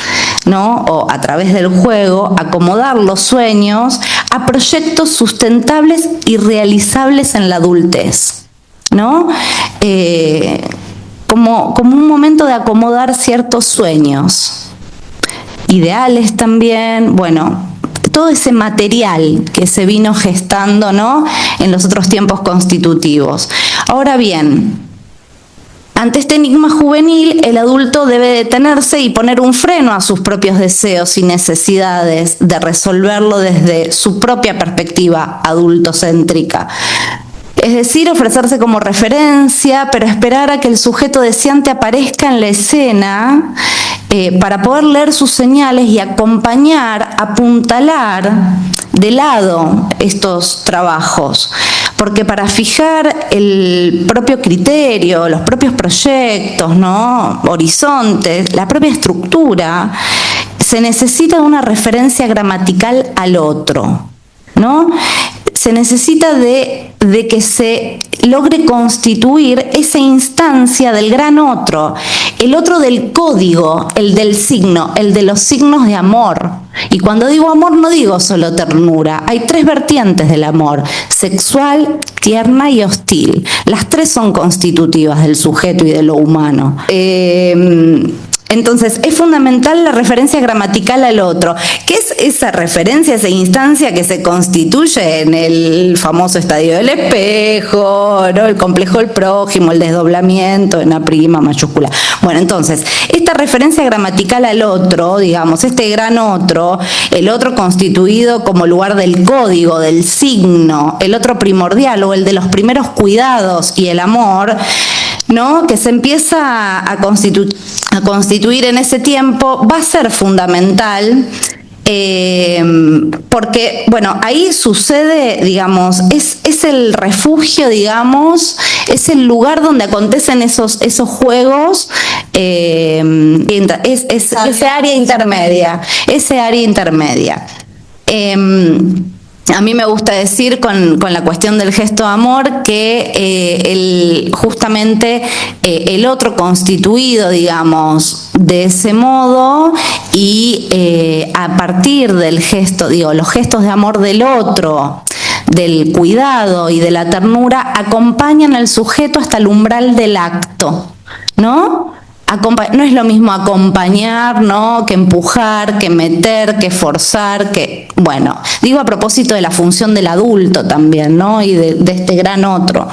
¿no? O a través del juego, acomodar los sueños a proyectos sustentables y realizables en la adultez, ¿no? Como un momento de acomodar ciertos sueños, ideales también, bueno, todo ese material que se vino gestando, ¿no?, en los otros tiempos constitutivos. Ahora bien, ante este enigma juvenil, el adulto debe detenerse y poner un freno a sus propios deseos y necesidades de resolverlo desde su propia perspectiva adultocéntrica. Es decir, ofrecerse como referencia, pero esperar a que el sujeto deseante aparezca en la escena para poder leer sus señales y acompañar, apuntalar de lado estos trabajos. Porque para fijar el propio criterio, los propios proyectos, ¿no?, horizontes, la propia estructura, se necesita una referencia gramatical al otro, ¿no? Se necesita de que se logre constituir esa instancia del gran otro, el otro del código, el del signo, el de los signos de amor. Y cuando digo amor no digo solo ternura, hay tres vertientes del amor: sexual, tierna y hostil. Las tres son constitutivas del sujeto y de lo humano. Entonces, es fundamental la referencia gramatical al otro. ¿Qué es esa referencia, esa instancia que se constituye en el famoso estadio del espejo, ¿no?, el complejo del prójimo, el desdoblamiento en A' mayúscula? Bueno, entonces, esta referencia gramatical al otro, digamos, este gran otro, el otro constituido como lugar del código, del signo, el otro primordial o el de los primeros cuidados y el amor, ¿no?, que se empieza a constituir en ese tiempo, va a ser fundamental, porque, bueno, ahí sucede, digamos, es el refugio, digamos, es el lugar donde acontecen esos juegos, ese área intermedia, A mí me gusta decir con la cuestión del gesto de amor que justamente el otro constituido, digamos, de ese modo y a partir del gesto, digo, los gestos de amor del otro, del cuidado y de la ternura, acompañan al sujeto hasta el umbral del acto, ¿no? No es lo mismo acompañar, ¿no?, que empujar, que meter, que forzar, que, bueno, digo a propósito de la función del adulto también, ¿no?, y de este gran otro.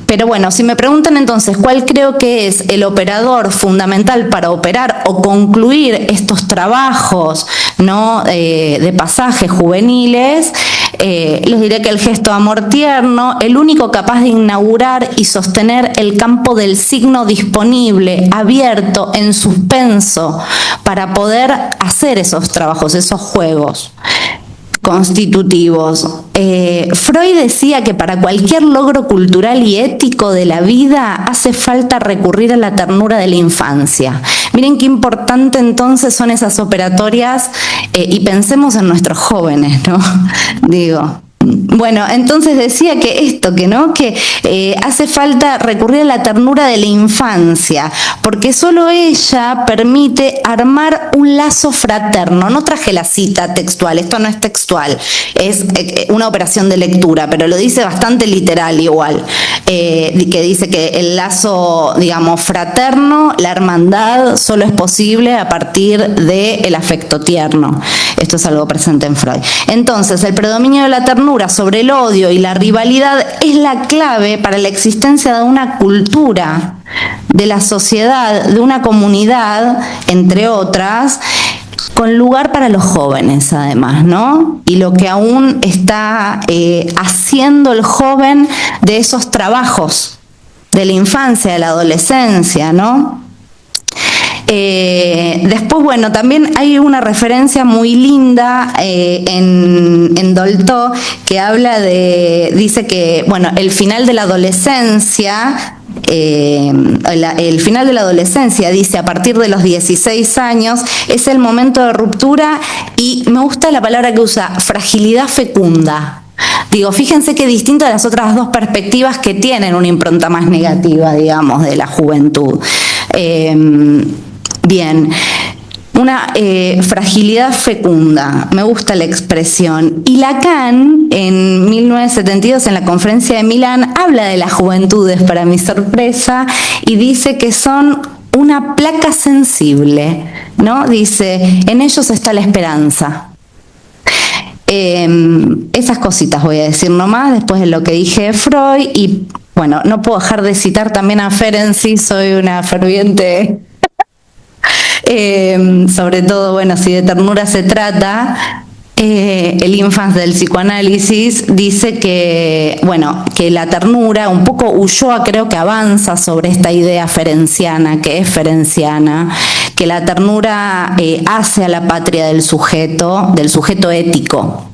Pero bueno, si me preguntan entonces cuál creo que es el operador fundamental para operar o concluir estos trabajos, ¿no?, de pasajes juveniles, les diré que el gesto de amor tierno, el único capaz de inaugurar y sostener el campo del signo disponible, abierto, en suspenso, para poder hacer esos trabajos, esos juegos constitutivos. Freud decía que para cualquier logro cultural y ético de la vida hace falta recurrir a la ternura de la infancia. Miren qué importante entonces son esas operatorias y pensemos en nuestros jóvenes, ¿no? Digo. Bueno, entonces decía que esto, que hace falta recurrir a la ternura de la infancia, porque solo ella permite armar un lazo fraterno. No traje la cita textual, esto no es textual, es una operación de lectura, pero lo dice bastante literal igual, que dice que el lazo, digamos, fraterno, la hermandad, solo es posible a partir del afecto tierno. Esto es algo presente en Freud. Entonces, el predominio de la ternura sobre el odio y la rivalidad es la clave para la existencia de una cultura, de la sociedad, de una comunidad, entre otras, con lugar para los jóvenes además, ¿no? Y lo que aún está haciendo el joven de esos trabajos de la infancia, de la adolescencia, ¿no? Después, bueno, también hay una referencia muy linda en Dolto que habla dice que, bueno, el final de la adolescencia, el final de la adolescencia, dice, a partir de los 16 años, es el momento de ruptura y me gusta la palabra que usa, fragilidad fecunda. Digo, fíjense qué distinto a las otras dos perspectivas que tienen una impronta más negativa, digamos, de la juventud. Bien, una fragilidad fecunda, me gusta la expresión. Y Lacan, en 1972, en la conferencia de Milán, habla de las juventudes, para mi sorpresa, y dice que son una placa sensible, ¿no? Dice, en ellos está la esperanza. Esas cositas voy a decir nomás, después de lo que dije de Freud, y bueno, no puedo dejar de citar también a Ferenczi, soy una ferviente... sobre todo, bueno, si de ternura se trata, el Infans del psicoanálisis dice que, bueno, que la ternura, un poco Ulloa creo que avanza sobre esta idea ferenciana, que es ferenciana, que la ternura hace a la patria del sujeto ético.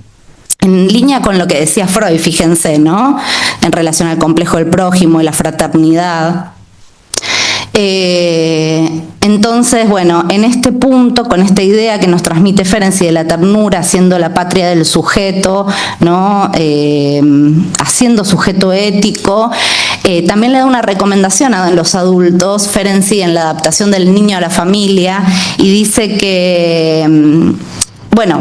En línea con lo que decía Freud, fíjense, ¿no? En relación al complejo del prójimo y la fraternidad. Entonces, bueno, en este punto, con esta idea que nos transmite Ferenczi de la ternura, siendo la patria del sujeto, ¿no? Haciendo sujeto ético, también le da una recomendación a los adultos, Ferenczi, en la adaptación del niño a la familia, y dice que, bueno,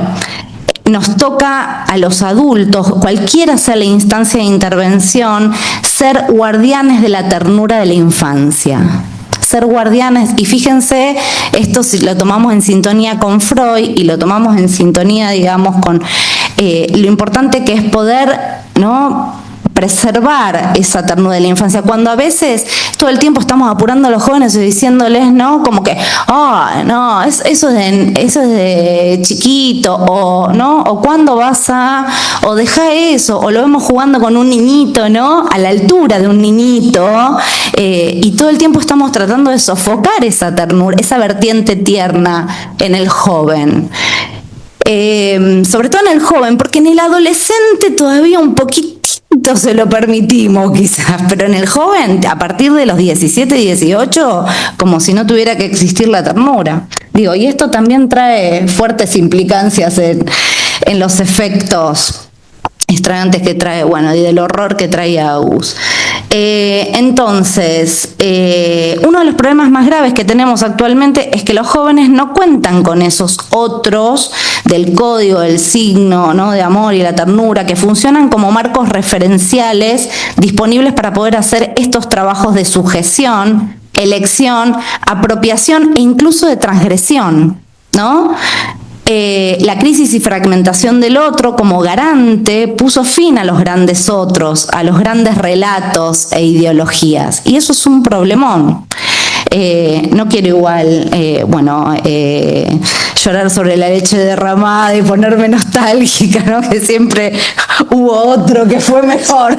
nos toca a los adultos, cualquiera sea la instancia de intervención, ser guardianes de la ternura de la infancia. Ser guardianes, y fíjense, esto si lo tomamos en sintonía con Freud y lo tomamos en sintonía, digamos, con lo importante que es poder, ¿no?, preservar esa ternura de la infancia, cuando a veces todo el tiempo estamos apurando a los jóvenes y diciéndoles, ¿no?, como que, no, eso es de chiquito, o no, o cuándo vas a, o deja eso, o lo vemos jugando con un niñito, ¿no?, a la altura de un niñito, y todo el tiempo estamos tratando de sofocar esa ternura, esa vertiente tierna en el joven. Sobre todo en el joven, porque en el adolescente todavía un poquitito se lo permitimos quizás, pero en el joven, a partir de los 17, 18, como si no tuviera que existir la ternura. Digo, y esto también trae fuertes implicancias en los efectos extravagantes que trae, bueno, y del horror que trae August. Entonces, uno de los problemas más graves que tenemos actualmente es que los jóvenes no cuentan con esos otros del código, del signo, ¿no?, de amor y la ternura, que funcionan como marcos referenciales disponibles para poder hacer estos trabajos de sujeción, elección, apropiación e incluso de transgresión, ¿no? La crisis y fragmentación del otro como garante puso fin a los grandes otros, a los grandes relatos e ideologías, y eso es un problemón. No quiero igual, llorar sobre la leche derramada y ponerme nostálgica, ¿no?, que siempre hubo otro que fue mejor.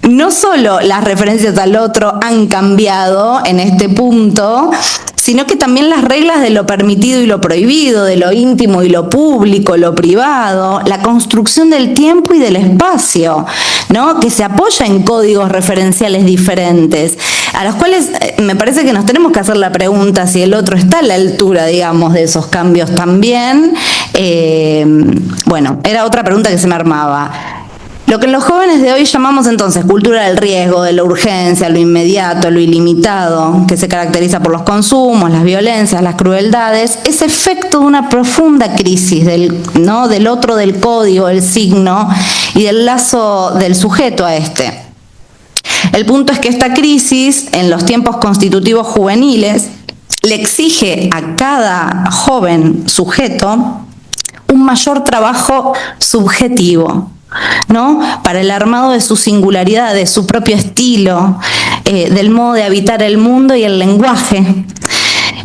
No solo las referencias al otro han cambiado en este punto, sino que también las reglas de lo permitido y lo prohibido, de lo íntimo y lo público, lo privado, la construcción del tiempo y del espacio, ¿no?, que se apoya en códigos referenciales diferentes, a los cuales me parece que nos tenemos que hacer la pregunta si el otro está a la altura, digamos, de esos cambios también. Era otra pregunta que se me armaba. Lo que los jóvenes de hoy llamamos entonces cultura del riesgo, de la urgencia, lo inmediato, lo ilimitado, que se caracteriza por los consumos, las violencias, las crueldades, es efecto de una profunda crisis del otro, del código, del signo y del lazo del sujeto a este. El punto es que esta crisis, en los tiempos constitutivos juveniles, le exige a cada joven sujeto un mayor trabajo subjetivo, ¿no?, para el armado de su singularidad, de su propio estilo, del modo de habitar el mundo y el lenguaje.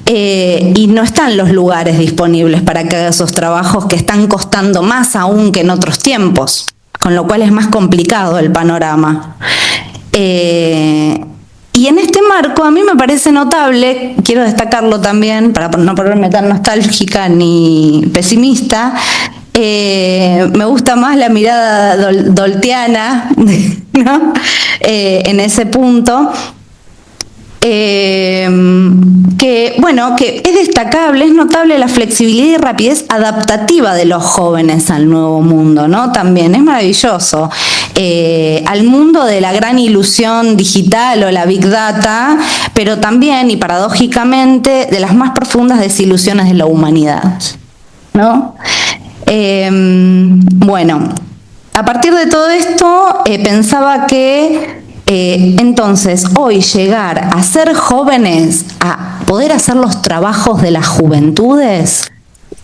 Y no están los lugares disponibles para que haga esos trabajos, que están costando más aún que en otros tiempos, con lo cual es más complicado el panorama. Y en este marco a mí me parece notable, quiero destacarlo también, para no ponerme tan nostálgica ni pesimista, me gusta más la mirada doltiana, ¿no?, en ese punto, que es destacable, es notable la flexibilidad y rapidez adaptativa de los jóvenes al nuevo mundo, ¿no? También es maravilloso. Al mundo de la gran ilusión digital o la Big Data, pero también, y paradójicamente, de las más profundas desilusiones de la humanidad, ¿no? A partir de todo esto, pensaba que entonces hoy llegar a ser jóvenes, a poder hacer los trabajos de las juventudes,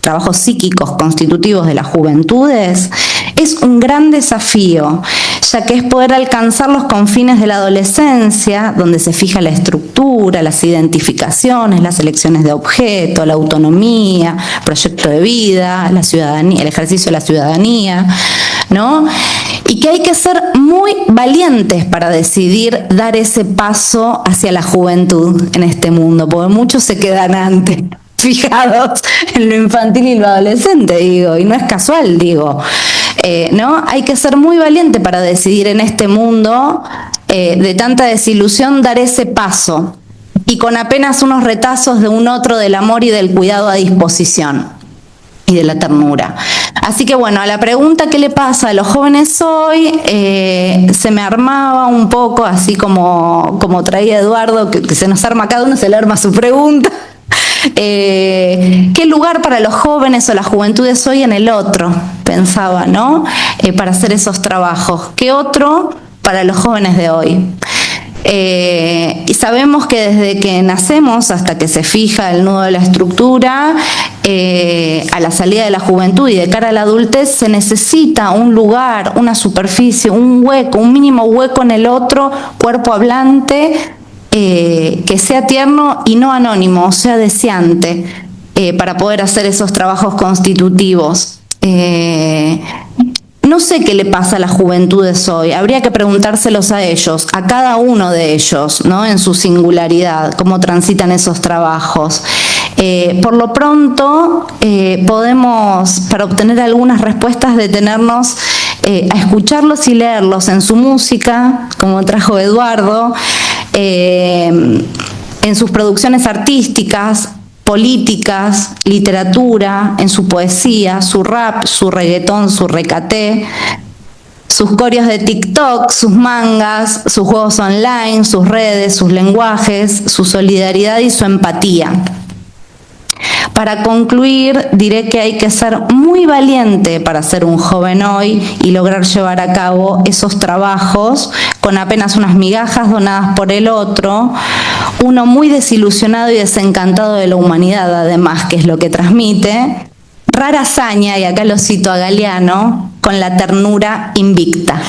trabajos psíquicos constitutivos de las juventudes, es un gran desafío, ya que es poder alcanzar los confines de la adolescencia, donde se fija la estructura, las identificaciones, las elecciones de objeto, la autonomía, proyecto de vida, la ciudadanía, el ejercicio de la ciudadanía, ¿no? Y que hay que ser muy valientes para decidir dar ese paso hacia la juventud en este mundo, porque muchos se quedan antes, fijados en lo infantil y lo adolescente, digo, y no es casual, digo. ¿No? Hay que ser muy valiente para decidir en este mundo de tanta desilusión dar ese paso, y con apenas unos retazos de un otro del amor y del cuidado a disposición y de la ternura. Así que a la pregunta ¿qué le pasa a los jóvenes hoy? Se me armaba un poco así como traía Eduardo, que se nos arma, cada uno se le arma su pregunta. ¿Qué lugar para los jóvenes o las juventudes hoy en el otro? Pensaba, ¿no? Para hacer esos trabajos. ¿Qué otro para los jóvenes de hoy? Y sabemos que desde que nacemos hasta que se fija el nudo de la estructura, a la salida de la juventud y de cara a la adultez, se necesita un lugar, una superficie, un hueco, un mínimo hueco en el otro, cuerpo hablante, que sea tierno y no anónimo, o sea, deseante, para poder hacer esos trabajos constitutivos. No sé qué le pasa a las juventudes hoy, habría que preguntárselos a ellos, a cada uno de ellos, ¿no?, en su singularidad, cómo transitan esos trabajos. Por lo pronto, podemos, para obtener algunas respuestas, detenernos a escucharlos y leerlos en su música, como trajo Eduardo, en sus producciones artísticas, políticas, literatura, en su poesía, su rap, su reggaetón, su recaté, sus coreos de TikTok, sus mangas, sus juegos online, sus redes, sus lenguajes, su solidaridad y su empatía. Para concluir, diré que hay que ser muy valiente para ser un joven hoy y lograr llevar a cabo esos trabajos con apenas unas migajas donadas por el otro, uno muy desilusionado y desencantado de la humanidad, además, que es lo que transmite. Rara hazaña, y acá lo cito a Galeano, con la ternura invicta.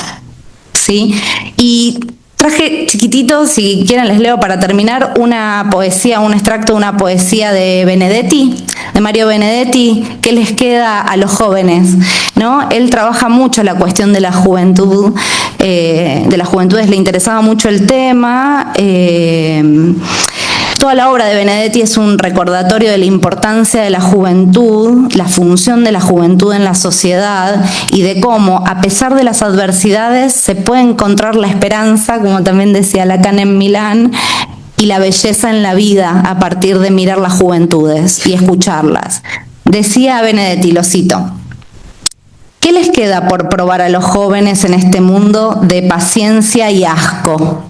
¿Sí? Y traje chiquitito, si quieren les leo para terminar, una poesía, un extracto de una poesía de Benedetti, de Mario Benedetti, que les queda a los jóvenes, ¿no? Él trabaja mucho la cuestión de la juventud, de las juventudes le interesaba mucho el tema. Toda la obra de Benedetti es un recordatorio de la importancia de la juventud, la función de la juventud en la sociedad y de cómo, a pesar de las adversidades, se puede encontrar la esperanza, como también decía Lacan en Milán, y la belleza en la vida a partir de mirar las juventudes y escucharlas. Decía Benedetti, lo cito: ¿qué les queda por probar a los jóvenes en este mundo de paciencia y asco?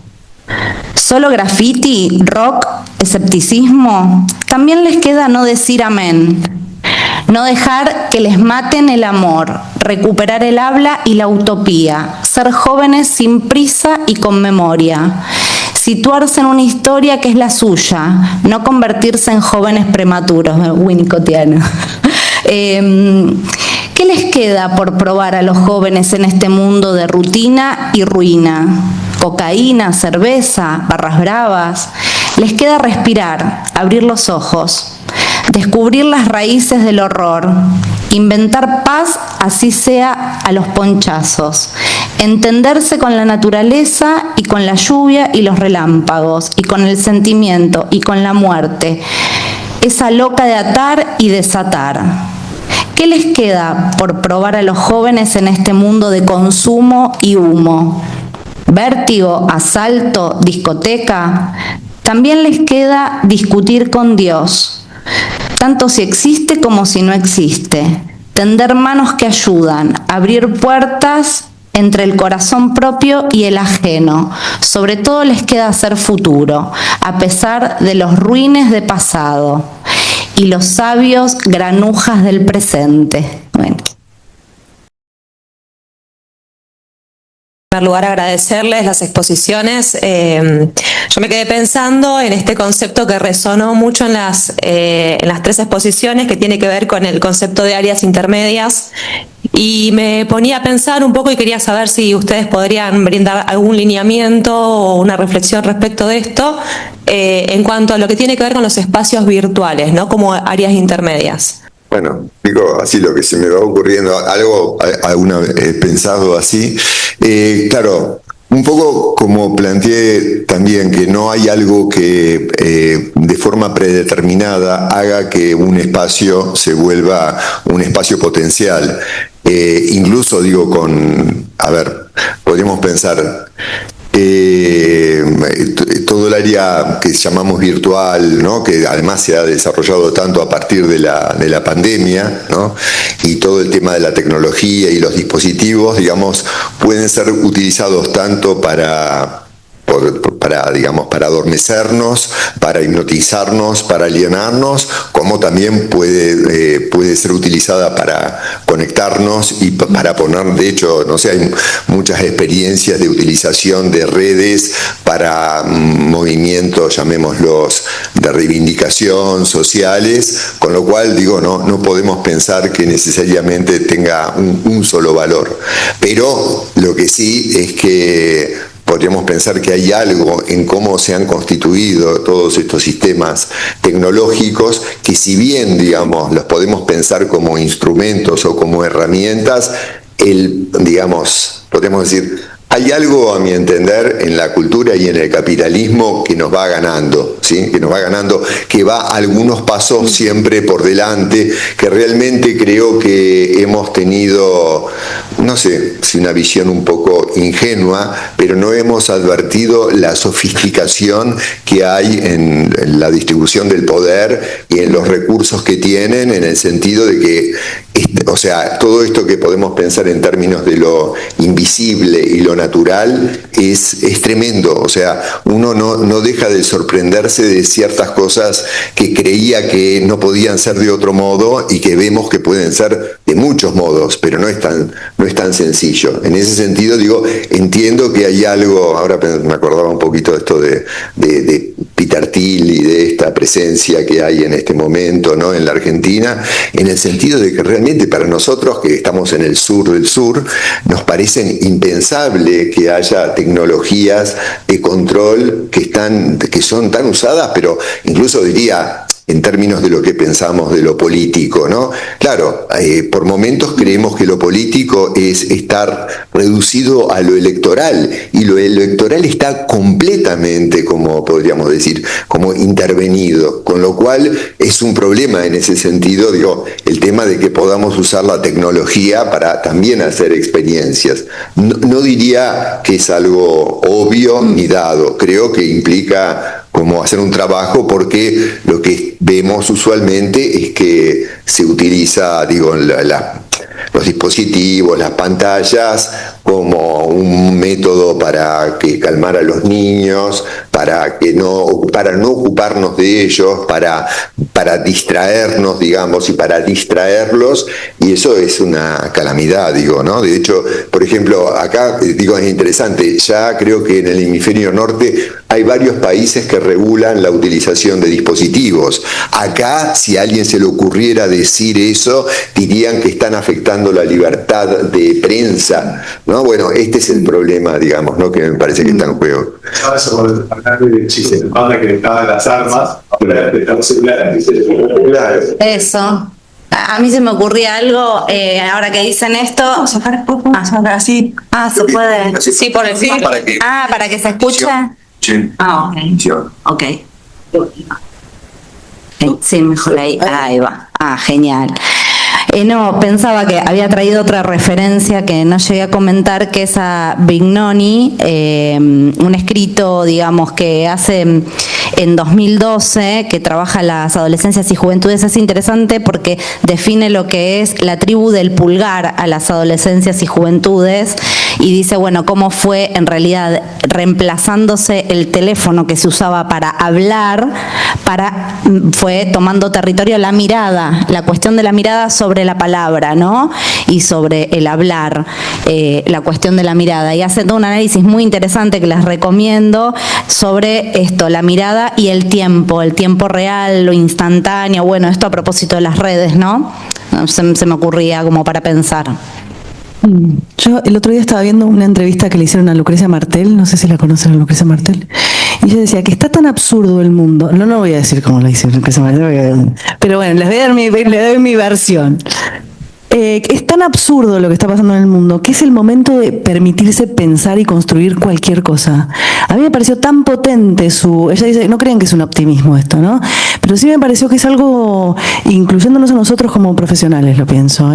¿Solo graffiti, rock, escepticismo? También les queda no decir amén, no dejar que les maten el amor, recuperar el habla y la utopía, ser jóvenes sin prisa y con memoria, situarse en una historia que es la suya, no convertirse en jóvenes prematuros, winnicottiano. ¿Qué les queda por probar a los jóvenes en este mundo de rutina y ruina? Cocaína, cerveza, barras bravas. Les queda respirar, abrir los ojos, descubrir las raíces del horror, inventar paz, así sea a los ponchazos, entenderse con la naturaleza y con la lluvia y los relámpagos, y con el sentimiento y con la muerte, esa loca de atar y desatar. ¿Qué les queda por probar a los jóvenes en este mundo de consumo y humo? Vértigo, asalto, discoteca. También les queda discutir con Dios, tanto si existe como si no existe. Tender manos que ayudan, abrir puertas entre el corazón propio y el ajeno. Sobre todo les queda hacer futuro, a pesar de los ruines de pasado y los sabios granujas del presente. Bueno. En primer lugar, agradecerles las exposiciones. Yo me quedé pensando en este concepto que resonó mucho en las 3 exposiciones, que tiene que ver con el concepto de áreas intermedias, y me ponía a pensar un poco y quería saber si ustedes podrían brindar algún lineamiento o una reflexión respecto de esto en cuanto a lo que tiene que ver con los espacios virtuales, ¿no? Como áreas intermedias. Bueno, digo así lo que se me va ocurriendo, algo alguna vez he pensado así. Claro, un poco como planteé también, que no hay algo que de forma predeterminada haga que un espacio se vuelva un espacio potencial. Incluso digo podríamos pensar todo el área que llamamos virtual, ¿no? Que además se ha desarrollado tanto a partir de la pandemia, ¿no? Y todo el tema de la tecnología y los dispositivos, digamos, pueden ser utilizados tanto para adormecernos, para hipnotizarnos, para alienarnos, como también puede ser utilizada para conectarnos y para poner, de hecho, no sé, hay muchas experiencias de utilización de redes para movimientos, llamémoslos, de reivindicación sociales, con lo cual, digo, no podemos pensar que necesariamente tenga un solo valor. Pero lo que sí es que podríamos pensar que hay algo en cómo se han constituido todos estos sistemas tecnológicos que, si bien, digamos, los podemos pensar como instrumentos o como herramientas, podemos decir, hay algo, a mi entender, en la cultura y en el capitalismo que nos va ganando, ¿sí? Que va algunos pasos siempre por delante, que realmente creo que hemos tenido no sé si una visión un poco ingenua, pero no hemos advertido la sofisticación que hay en la distribución del poder y en los recursos que tienen, en el sentido de que, o sea, todo esto que podemos pensar en términos de lo invisible y lo natural es tremendo. O sea, uno no deja de sorprenderse de ciertas cosas que creía que no podían ser de otro modo y que vemos que pueden ser de muchos modos, pero no es tan sencillo. En ese sentido, digo, entiendo que hay algo, ahora me acordaba un poquito de esto de Peter Thiel y de esta presencia que hay en este momento, ¿no?, en la Argentina, en el sentido de que realmente para nosotros que estamos en el sur del sur, nos parece impensable que haya tecnologías de control que son tan usadas, pero incluso diría, en términos de lo que pensamos de lo político, ¿no? Claro, por momentos creemos que lo político es estar reducido a lo electoral, y lo electoral está completamente, como podríamos decir, como intervenido, con lo cual es un problema en ese sentido, digo, el tema de que podamos usar la tecnología para también hacer experiencias. No diría que es algo obvio ni dado, creo que implica como hacer un trabajo, porque lo que vemos usualmente es que se utiliza, digo, los dispositivos, las pantallas, como un método para calmar a los niños, para no ocuparnos de ellos, para distraernos, digamos, y para distraerlos, y eso es una calamidad, digo, ¿no? De hecho, por ejemplo, acá, digo, es interesante, ya creo que en el hemisferio norte hay varios países que regulan la utilización de dispositivos. Acá, si a alguien se le ocurriera decir eso, dirían que están afectando la libertad de prensa, ¿no? Bueno, este es el problema, digamos, ¿no?, que me parece que está en juego. Las armas, Eso. A mí se me ocurría algo, ahora que dicen esto. Así. Se puede. Sí, por el fin. Para que se escuche. Ok. Sí, mejor ahí. Ahí va. Genial. No, pensaba que había traído otra referencia que no llegué a comentar, que es a Brignoni, un escrito, digamos, que hace en 2012, que trabaja las adolescencias y juventudes. Es interesante porque define lo que es la tribu del pulgar a las adolescencias y juventudes, y dice, bueno, cómo fue en realidad reemplazándose el teléfono que se usaba para hablar, fue tomando territorio la mirada, la cuestión de la mirada sobre la palabra, ¿no? Y sobre el hablar, la cuestión de la mirada. Y hace todo un análisis muy interesante que les recomiendo sobre esto, la mirada y el tiempo real, lo instantáneo. Bueno, esto a propósito de las redes, ¿no? Se me ocurría como para pensar. Yo el otro día estaba viendo una entrevista que le hicieron a Lucrecia Martel, no sé si la conocen a Lucrecia Martel, y ella decía que está tan absurdo el mundo, no voy a decir cómo lo dice Lucrecia Martel, pero bueno, les doy mi versión. Es tan absurdo lo que está pasando en el mundo que es el momento de permitirse pensar y construir cualquier cosa. A mí me pareció tan potente ella dice, no crean que es un optimismo esto, ¿no? Pero sí me pareció que es algo, incluyéndonos a nosotros como profesionales, lo pienso,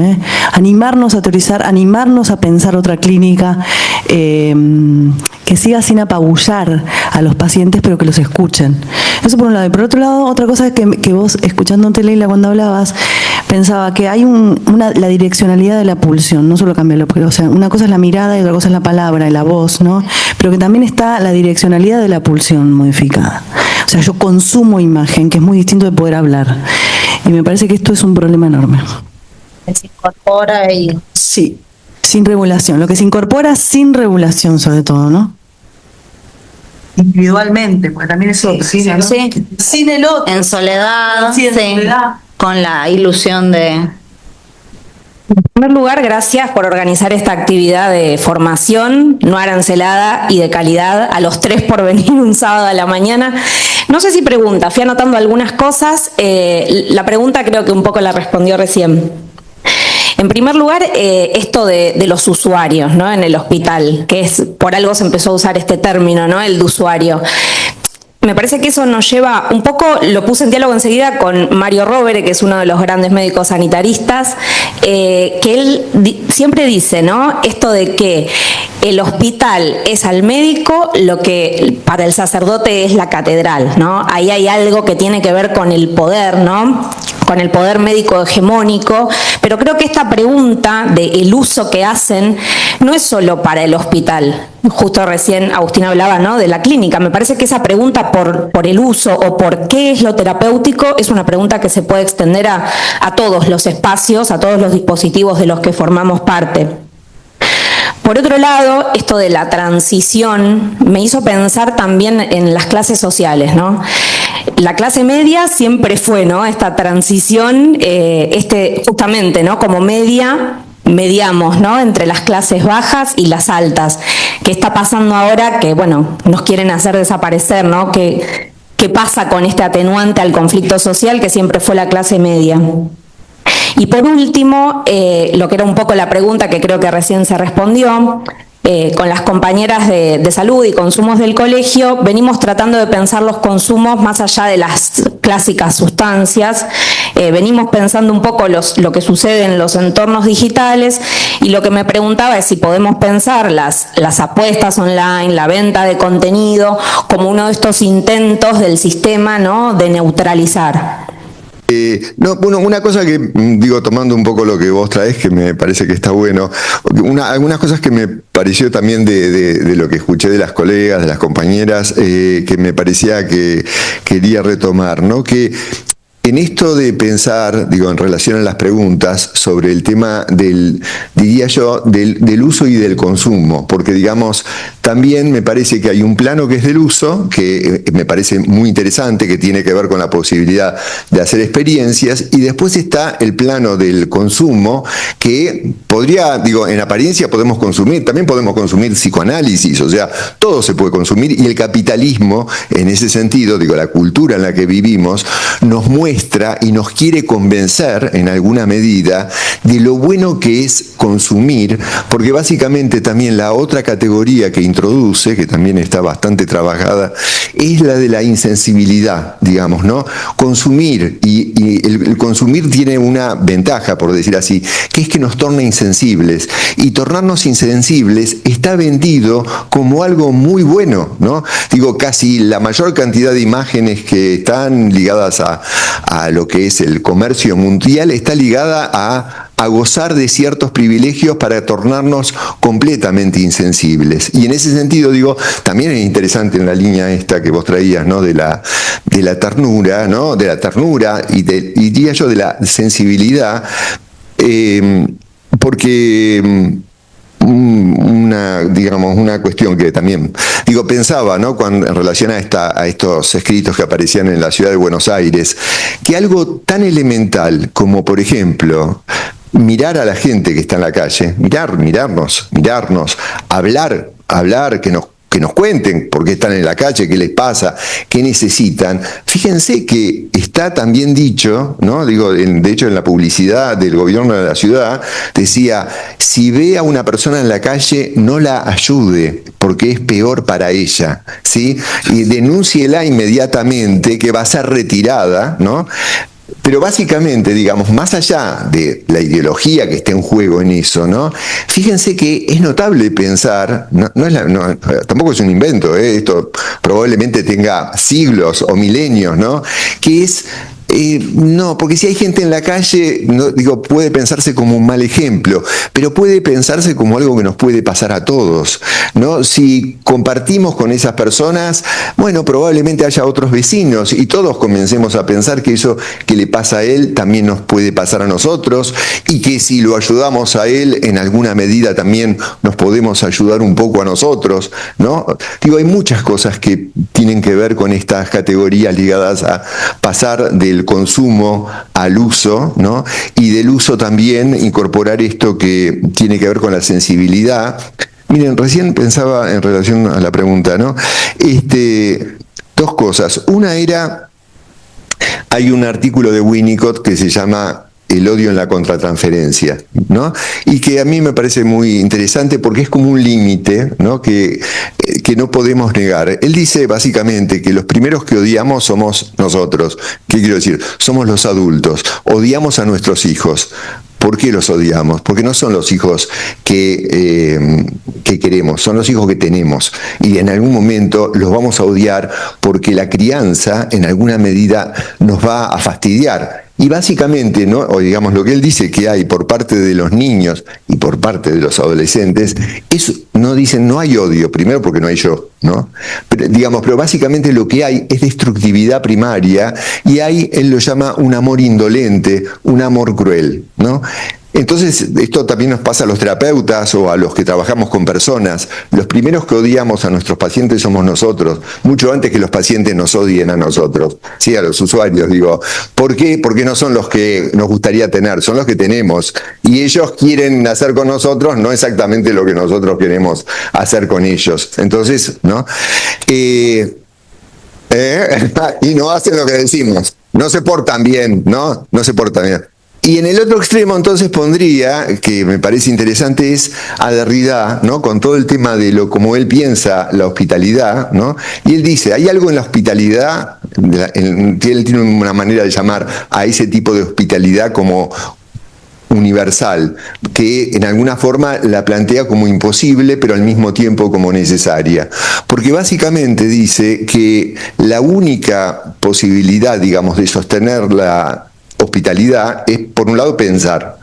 animarnos a teorizar, animarnos a pensar otra clínica, que siga sin apabullar a los pacientes, pero que los escuchen. Eso por un lado. Y por otro lado, otra cosa es que vos, escuchándote, Leila, cuando hablabas, pensaba que hay la direccionalidad de la pulsión, no solo cambia o sea, una cosa es la mirada y otra cosa es la palabra y la voz, ¿no? Pero que también está la direccionalidad de la pulsión modificada. O sea, yo consumo imagen, que es muy distinto de poder hablar. Y me parece que esto es un problema enorme. Se incorpora y... Sí, sin regulación. Lo que se incorpora sin regulación, sobre todo, ¿no? Individualmente, porque también es otro. Sí. Sin el otro. En soledad. Sí, en soledad. Con la ilusión de... En primer lugar, gracias por organizar esta actividad de formación no arancelada y de calidad, a los 3 por venir un sábado a la mañana. No sé si pregunta, fui anotando algunas cosas. La pregunta creo que un poco la respondió recién. En primer lugar, esto de los usuarios, ¿no?, en el hospital, que por algo se empezó a usar este término, ¿no?, el de usuario. me parece que eso nos lleva un poco, lo puse en diálogo enseguida con Mario Rovere, que es uno de los grandes médicos sanitaristas, que él siempre dice, ¿no? Esto de que el hospital es al médico lo que para el sacerdote es la catedral, ¿no? Ahí hay algo que tiene que ver con el poder, ¿no? Con el poder médico hegemónico, pero creo que esta pregunta del uso que hacen no es solo para el hospital. Justo recién Agustín hablaba, ¿no?, de la clínica. Me parece que esa pregunta por el uso o por qué es lo terapéutico es una pregunta que se puede extender a todos los espacios, a todos los dispositivos de los que formamos parte. Por otro lado, esto de la transición me hizo pensar también en las clases sociales, ¿no? La clase media siempre fue, ¿no?, esta transición, justamente, ¿no?, como mediamos, ¿no?, entre las clases bajas y las altas. ¿Qué está pasando ahora? Que, bueno, nos quieren hacer desaparecer, ¿no? ¿Qué pasa con este atenuante al conflicto social que siempre fue la clase media? Y por último, lo que era un poco la pregunta que creo que recién se respondió, con las compañeras de salud y consumos del colegio, venimos tratando de pensar los consumos más allá de las clásicas sustancias, venimos pensando un poco lo que sucede en los entornos digitales, y lo que me preguntaba es si podemos pensar las apuestas online, la venta de contenido, como uno de estos intentos del sistema, ¿no?, de neutralizar. Una cosa que, digo, tomando un poco lo que vos traes, que me parece que está bueno, algunas cosas que me pareció también de lo que escuché de las colegas, de las compañeras, que me parecía que quería retomar, ¿no? Que en esto de pensar, digo, en relación a las preguntas sobre el tema diría yo, del uso y del consumo, porque digamos, también me parece que hay un plano que es del uso, que me parece muy interesante, que tiene que ver con la posibilidad de hacer experiencias, y después está el plano del consumo, que podría, digo, en apariencia podemos consumir, también podemos consumir psicoanálisis, o sea, todo se puede consumir, y el capitalismo, en ese sentido, digo, la cultura en la que vivimos, nos muestra y nos quiere convencer en alguna medida de lo bueno que es consumir, porque básicamente también la otra categoría que introduce, que también está bastante trabajada, es la de la insensibilidad, digamos, ¿no? Consumir, y el consumir tiene una ventaja, por decir así, que es que nos torna insensibles, y tornarnos insensibles está vendido como algo muy bueno, ¿no? Digo, casi la mayor cantidad de imágenes que están ligadas a lo que es el comercio mundial está ligada a gozar de ciertos privilegios para tornarnos completamente insensibles. Y en ese sentido, digo, también es interesante en la línea esta que vos traías, ¿no?, de la ternura, ¿no?, de la ternura y diría yo de la sensibilidad, porque una cuestión que también, digo, pensaba, ¿no?, en relación a estos escritos que aparecían en la ciudad de Buenos Aires, que algo tan elemental como, por ejemplo, mirar a la gente que está en la calle, mirarnos, hablar, que nos cuenten por qué están en la calle, qué les pasa, qué necesitan. Fíjense que está también dicho, ¿no?, digo, de hecho en la publicidad del gobierno de la ciudad decía, si ve a una persona en la calle, no la ayude, porque es peor para ella, ¿sí? Y denúnciela inmediatamente, que va a ser retirada, ¿no? Pero básicamente, digamos, más allá de la ideología que está en juego en eso, ¿no?, fíjense que es notable pensar, tampoco es un invento, esto probablemente tenga siglos o milenios, ¿no?, que es... no, porque si hay gente en la calle, no, digo, puede pensarse como un mal ejemplo, pero puede pensarse como algo que nos puede pasar a todos, ¿no? Si compartimos con esas personas, bueno, probablemente haya otros vecinos y todos comencemos a pensar que eso que le pasa a él también nos puede pasar a nosotros, y que si lo ayudamos a él, en alguna medida también nos podemos ayudar un poco a nosotros, ¿no? Digo, hay muchas cosas que tienen que ver con estas categorías ligadas a pasar del consumo al uso, ¿no? Y del uso también incorporar esto que tiene que ver con la sensibilidad. Miren, recién pensaba en relación a la pregunta, ¿no? Dos cosas. Una era, hay un artículo de Winnicott que se llama el odio en la contratransferencia, ¿no? Y que a mí me parece muy interesante porque es como un límite, ¿no? Que no podemos negar. Él dice básicamente que los primeros que odiamos somos nosotros. ¿Qué quiero decir? Somos los adultos. Odiamos a nuestros hijos. ¿Por qué los odiamos? Porque no son los hijos que queremos, son los hijos que tenemos. Y en algún momento los vamos a odiar porque la crianza en alguna medida nos va a fastidiar. Y básicamente, ¿no? O digamos, lo que él dice que hay por parte de los niños y por parte de los adolescentes, no hay odio, primero porque no hay yo, ¿no? Pero básicamente lo que hay es destructividad primaria y él lo llama un amor indolente, un amor cruel, ¿no? Entonces, esto también nos pasa a los terapeutas o a los que trabajamos con personas. Los primeros que odiamos a nuestros pacientes somos nosotros, mucho antes que los pacientes nos odien a nosotros, sí, a los usuarios, digo. ¿Por qué? Porque no son los que nos gustaría tener, son los que tenemos. Y ellos quieren hacer con nosotros no exactamente lo que nosotros queremos hacer con ellos. Entonces, ¿no? Y no hacen lo que decimos. No se portan bien, ¿no? No se portan bien. Y en el otro extremo entonces pondría, que me parece interesante, es a Derrida, ¿no? Con todo el tema de como él piensa la hospitalidad, ¿no? Y él dice, hay algo en la hospitalidad, él tiene una manera de llamar a ese tipo de hospitalidad como universal, que en alguna forma la plantea como imposible, pero al mismo tiempo como necesaria. Porque básicamente dice que la única posibilidad, digamos, de sostener la hospitalidad es, por un lado, pensar,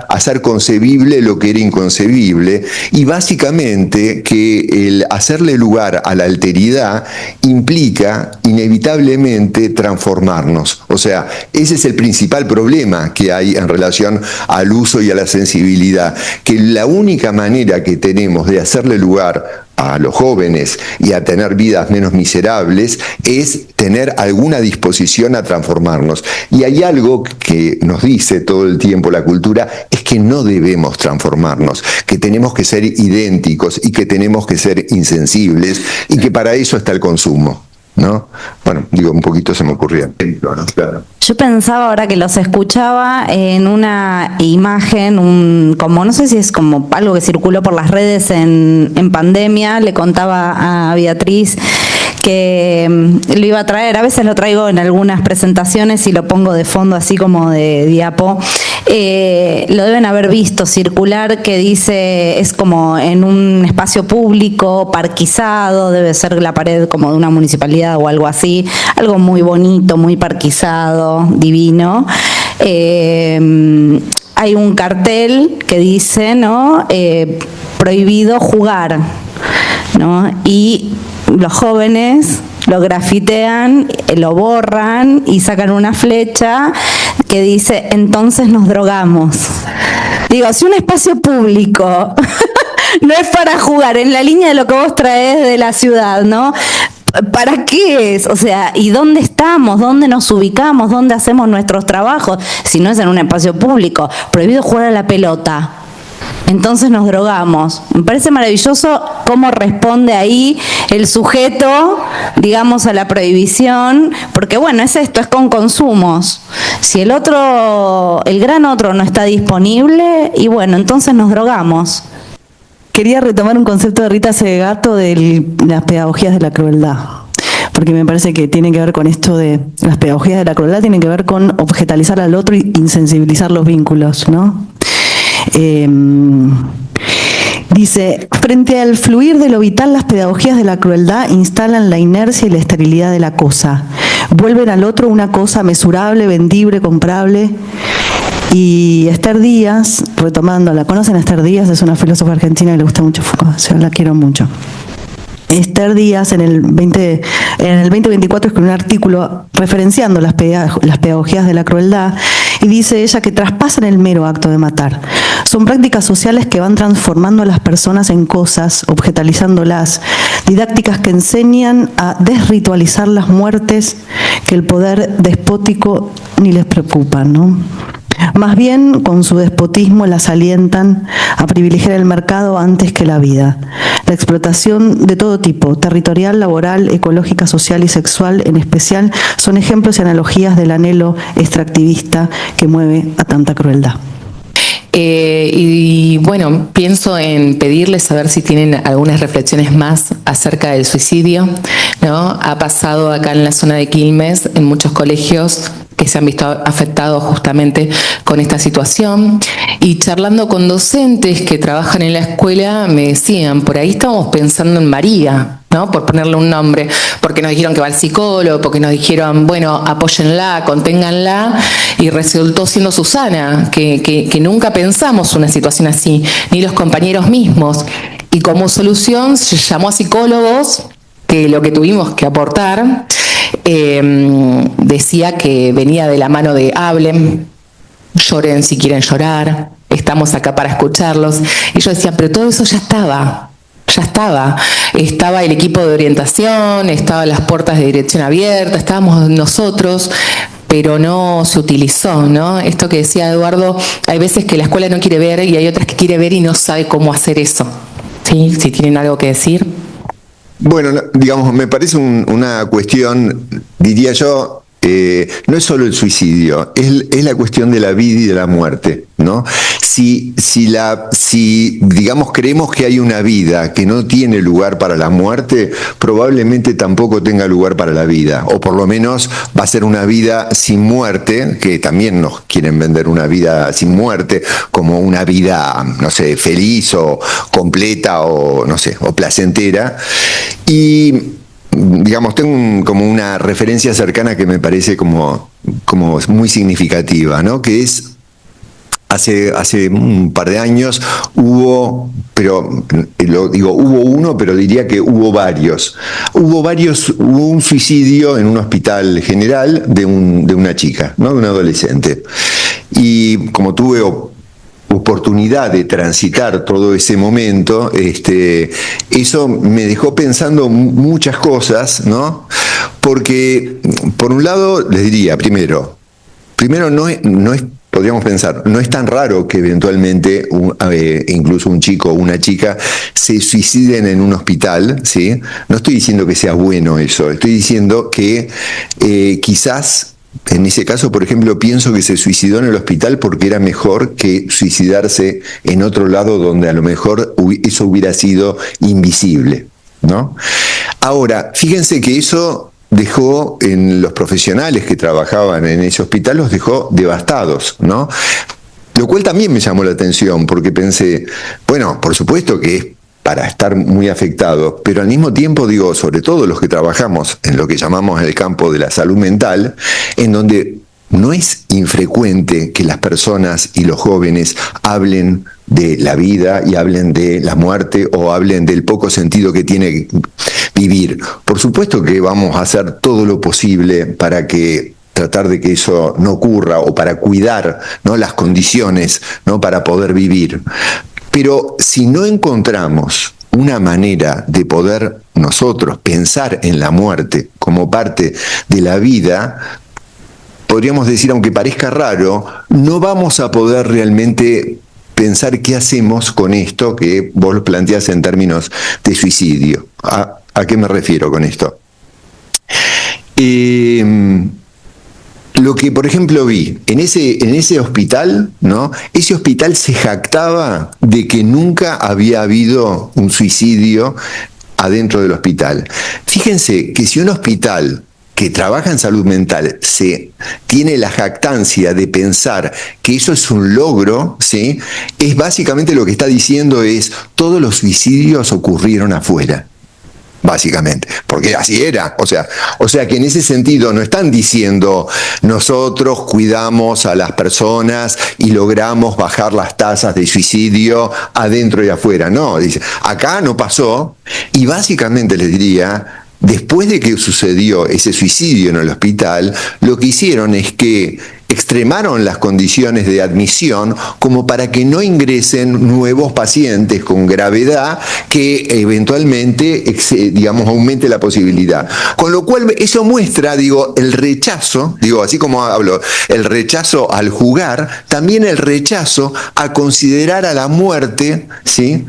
hacer concebible lo que era inconcebible, y básicamente que el hacerle lugar a la alteridad implica inevitablemente transformarnos. O sea, ese es el principal problema que hay en relación al uso y a la sensibilidad, que la única manera que tenemos de hacerle lugar a los jóvenes y a tener vidas menos miserables es tener alguna disposición a transformarnos. Y hay algo que nos dice todo el tiempo la cultura, es que no debemos transformarnos, que tenemos que ser idénticos y que tenemos que ser insensibles y que para eso está el consumo, ¿no? Bueno, digo, un poquito se me ocurría. Claro. Yo pensaba ahora que los escuchaba en una imagen, como no sé si es como algo que circuló por las redes en pandemia. Le contaba a Beatriz que lo iba a traer, a veces lo traigo en algunas presentaciones y lo pongo de fondo así como de diapo. Lo deben haber visto circular, que dice, es como en un espacio público, parquizado, debe ser la pared como de una municipalidad o algo así, algo muy bonito, muy parquizado, divino. Hay un cartel que dice, ¿no? Prohibido jugar, ¿no? Y los jóvenes lo grafitean, lo borran y sacan una flecha que dice, entonces nos drogamos. Digo, si un espacio público no es para jugar, en la línea de lo que vos traés de la ciudad, ¿no? ¿Para qué es? O sea, ¿y dónde estamos? ¿Dónde nos ubicamos? ¿Dónde hacemos nuestros trabajos? Si no es en un espacio público. Prohibido jugar a la pelota. Entonces nos drogamos. Me parece maravilloso cómo responde ahí el sujeto, digamos, a la prohibición, porque bueno, es esto, es con consumos. Si el gran otro no está disponible, y bueno, entonces nos drogamos. Quería retomar un concepto de Rita Segato de las pedagogías de la crueldad, porque me parece que tiene que ver con esto de las pedagogías de la crueldad, tienen que ver con objetalizar al otro y insensibilizar los vínculos, ¿no? Dice, frente al fluir de lo vital, las pedagogías de la crueldad instalan la inercia y la esterilidad de la cosa. Vuelven al otro una cosa mesurable, vendible, comprable. Y Esther Díaz, retomándola, ¿conocen a Esther Díaz? Es una filósofa argentina que le gusta mucho Foucault, yo la quiero mucho. Esther Díaz en el 2024 escribió un artículo referenciando las pedagogías de la crueldad y dice ella que traspasan el mero acto de matar. Son prácticas sociales que van transformando a las personas en cosas, objetalizándolas, didácticas que enseñan a desritualizar las muertes que el poder despótico ni les preocupa, ¿no? Más bien, con su despotismo las alientan a privilegiar el mercado antes que la vida. La explotación de todo tipo, territorial, laboral, ecológica, social y sexual en especial, son ejemplos y analogías del anhelo extractivista que mueve a tanta crueldad. Y bueno, pienso en pedirles a ver si tienen algunas reflexiones más acerca del suicidio, ¿no? Ha pasado acá en la zona de Quilmes, en muchos colegios que se han visto afectados justamente con esta situación, y charlando con docentes que trabajan en la escuela me decían, por ahí estamos pensando en María, ¿no? Por ponerle un nombre, porque nos dijeron que va al psicólogo, porque nos dijeron, bueno, apóyenla, conténganla, y resultó siendo Susana, que nunca pensamos una situación así, ni los compañeros mismos, y como solución se llamó a psicólogos, que lo que tuvimos que aportar, decía que venía de la mano de hablen, lloren si quieren llorar, estamos acá para escucharlos, y yo decía, pero todo eso ya estaba el equipo de orientación, estaban las puertas de dirección abiertas, estábamos nosotros, pero no se utilizó, ¿no? Esto que decía Eduardo, hay veces que la escuela no quiere ver y hay otras que quiere ver y no sabe cómo hacer eso, ¿sí? Si tienen algo que decir. Bueno, digamos, me parece una cuestión, diría yo, no es solo el suicidio, es la cuestión de la vida y de la muerte, ¿no? Si digamos creemos que hay una vida que no tiene lugar para la muerte, probablemente tampoco tenga lugar para la vida, o por lo menos va a ser una vida sin muerte, que también nos quieren vender una vida sin muerte como una vida, no sé, feliz o completa o, no sé, o placentera. Y digamos, tengo como una referencia cercana que me parece como muy significativa, ¿no? Que es hace un par de años hubo uno, pero diría que hubo varios. Hubo un suicidio en un hospital general de una chica, ¿no? De una adolescente. Y como tuve oportunidad de transitar todo ese momento, eso me dejó pensando muchas cosas, ¿no? Porque, por un lado, les diría, primero no es podríamos pensar, no es tan raro que eventualmente incluso un chico o una chica se suiciden en un hospital, ¿sí? No estoy diciendo que sea bueno eso, estoy diciendo que quizás en ese caso, por ejemplo, pienso que se suicidó en el hospital porque era mejor que suicidarse en otro lado donde a lo mejor eso hubiera sido invisible, ¿no? Ahora, fíjense que eso dejó en los profesionales que trabajaban en ese hospital, los dejó devastados, ¿no? Lo cual también me llamó la atención, porque pensé, bueno, por supuesto que es para estar muy afectados, pero al mismo tiempo, digo, sobre todo los que trabajamos en lo que llamamos el campo de la salud mental, en donde no es infrecuente que las personas y los jóvenes hablen de la vida y hablen de la muerte o hablen del poco sentido que tiene vivir. Por supuesto que vamos a hacer todo lo posible para tratar de que eso no ocurra o para cuidar, ¿no?, las condiciones, ¿no?, para poder vivir. Pero si no encontramos una manera de poder nosotros pensar en la muerte como parte de la vida, podríamos decir, aunque parezca raro, no vamos a poder realmente pensar qué hacemos con esto que vos planteás en términos de suicidio. ¿A qué me refiero con esto? Lo que, por ejemplo, vi en ese hospital, ¿no? Ese hospital se jactaba de que nunca había habido un suicidio adentro del hospital. Fíjense que si un hospital que trabaja en salud mental tiene la jactancia de pensar que eso es un logro, ¿sí?, es básicamente lo que está diciendo es todos los suicidios ocurrieron afuera. Básicamente, porque así era, o sea que en ese sentido no están diciendo nosotros cuidamos a las personas y logramos bajar las tasas de suicidio adentro y afuera, no, dice, acá no pasó, y básicamente les diría, después de que sucedió ese suicidio en el hospital, lo que hicieron es que extremaron las condiciones de admisión como para que no ingresen nuevos pacientes con gravedad que eventualmente, digamos, aumente la posibilidad. Con lo cual eso muestra, digo, el rechazo, digo, así como hablo, el rechazo al jugar, también el rechazo a considerar a la muerte, ¿sí?,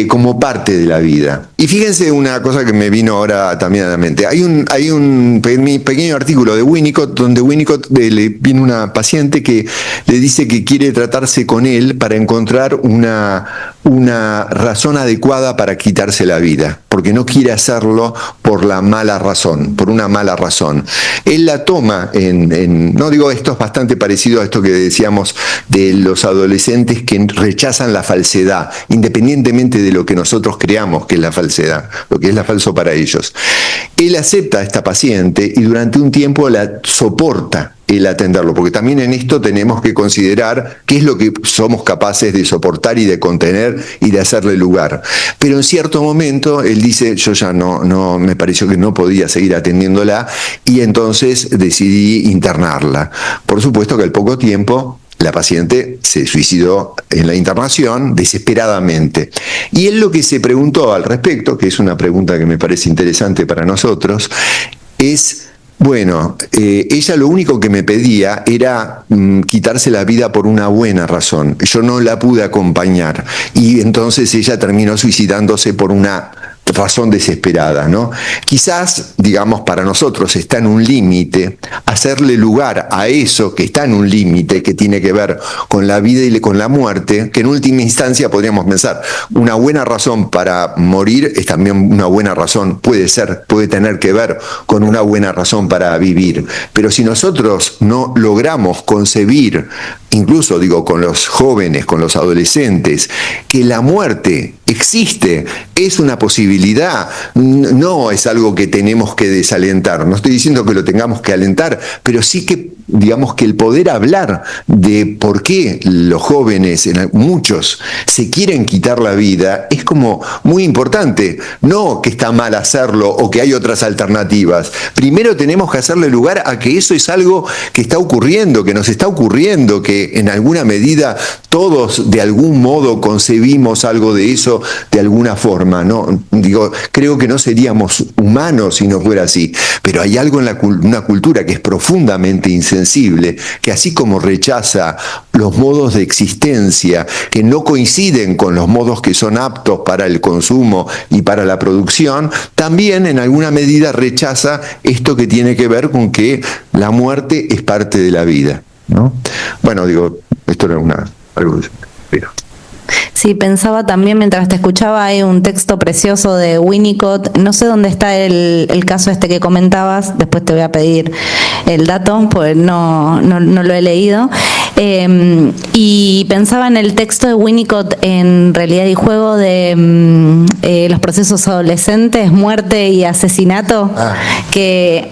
como parte de la vida. Y fíjense una cosa que me vino ahora también a la mente. Hay un pequeño artículo de Winnicott, donde Winnicott le viene una paciente que le dice que quiere tratarse con él para encontrar una razón adecuada para quitarse la vida, porque no quiere hacerlo por la mala razón, por una mala razón. Él la toma no digo, esto es bastante parecido a esto que decíamos de los adolescentes que rechazan la falsedad, independientemente de lo que nosotros creamos que es la falsedad, lo que es la falso para ellos. Él acepta a esta paciente y durante un tiempo la soporta el atenderlo, porque también en esto tenemos que considerar qué es lo que somos capaces de soportar y de contener y de hacerle lugar. Pero en cierto momento él dice, yo ya no me pareció que no podía seguir atendiéndola y entonces decidí internarla. Por supuesto que al poco tiempo la paciente se suicidó en la internación desesperadamente. Y él lo que se preguntó al respecto, que es una pregunta que me parece interesante para nosotros, es: bueno, ella lo único que me pedía era quitarse la vida por una buena razón. Yo no la pude acompañar y entonces ella terminó suicidándose por una razón desesperada, ¿no? Quizás, digamos, para nosotros está en un límite hacerle lugar a eso que está en un límite que tiene que ver con la vida y con la muerte, que en última instancia podríamos pensar, una buena razón para morir es también una buena razón, puede tener que ver con una buena razón para vivir. Pero si nosotros no logramos concebir, incluso digo con los jóvenes, con los adolescentes, que la muerte existe, es una posibilidad, no es algo que tenemos que desalentar. No estoy diciendo que lo tengamos que alentar, pero sí que, digamos, que el poder hablar de por qué los jóvenes, muchos, se quieren quitar la vida, es como muy importante. No que está mal hacerlo o que hay otras alternativas. Primero tenemos que hacerle lugar a que eso es algo que está ocurriendo, que nos está ocurriendo, que en alguna medida todos de algún modo concebimos algo de eso de alguna forma, ¿no? Digo, creo que no seríamos humanos si no fuera así, pero hay algo en una cultura que es profundamente insensible, que así como rechaza los modos de existencia que no coinciden con los modos que son aptos para el consumo y para la producción, también en alguna medida rechaza esto que tiene que ver con que la muerte es parte de la vida, ¿no? Bueno, digo, esto era algo pero. Sí, pensaba también mientras te escuchaba, hay un texto precioso de Winnicott, no sé dónde está el caso este que comentabas, después te voy a pedir el dato, pues no lo he leído, y pensaba en el texto de Winnicott en Realidad y Juego de los procesos adolescentes, muerte y asesinato, que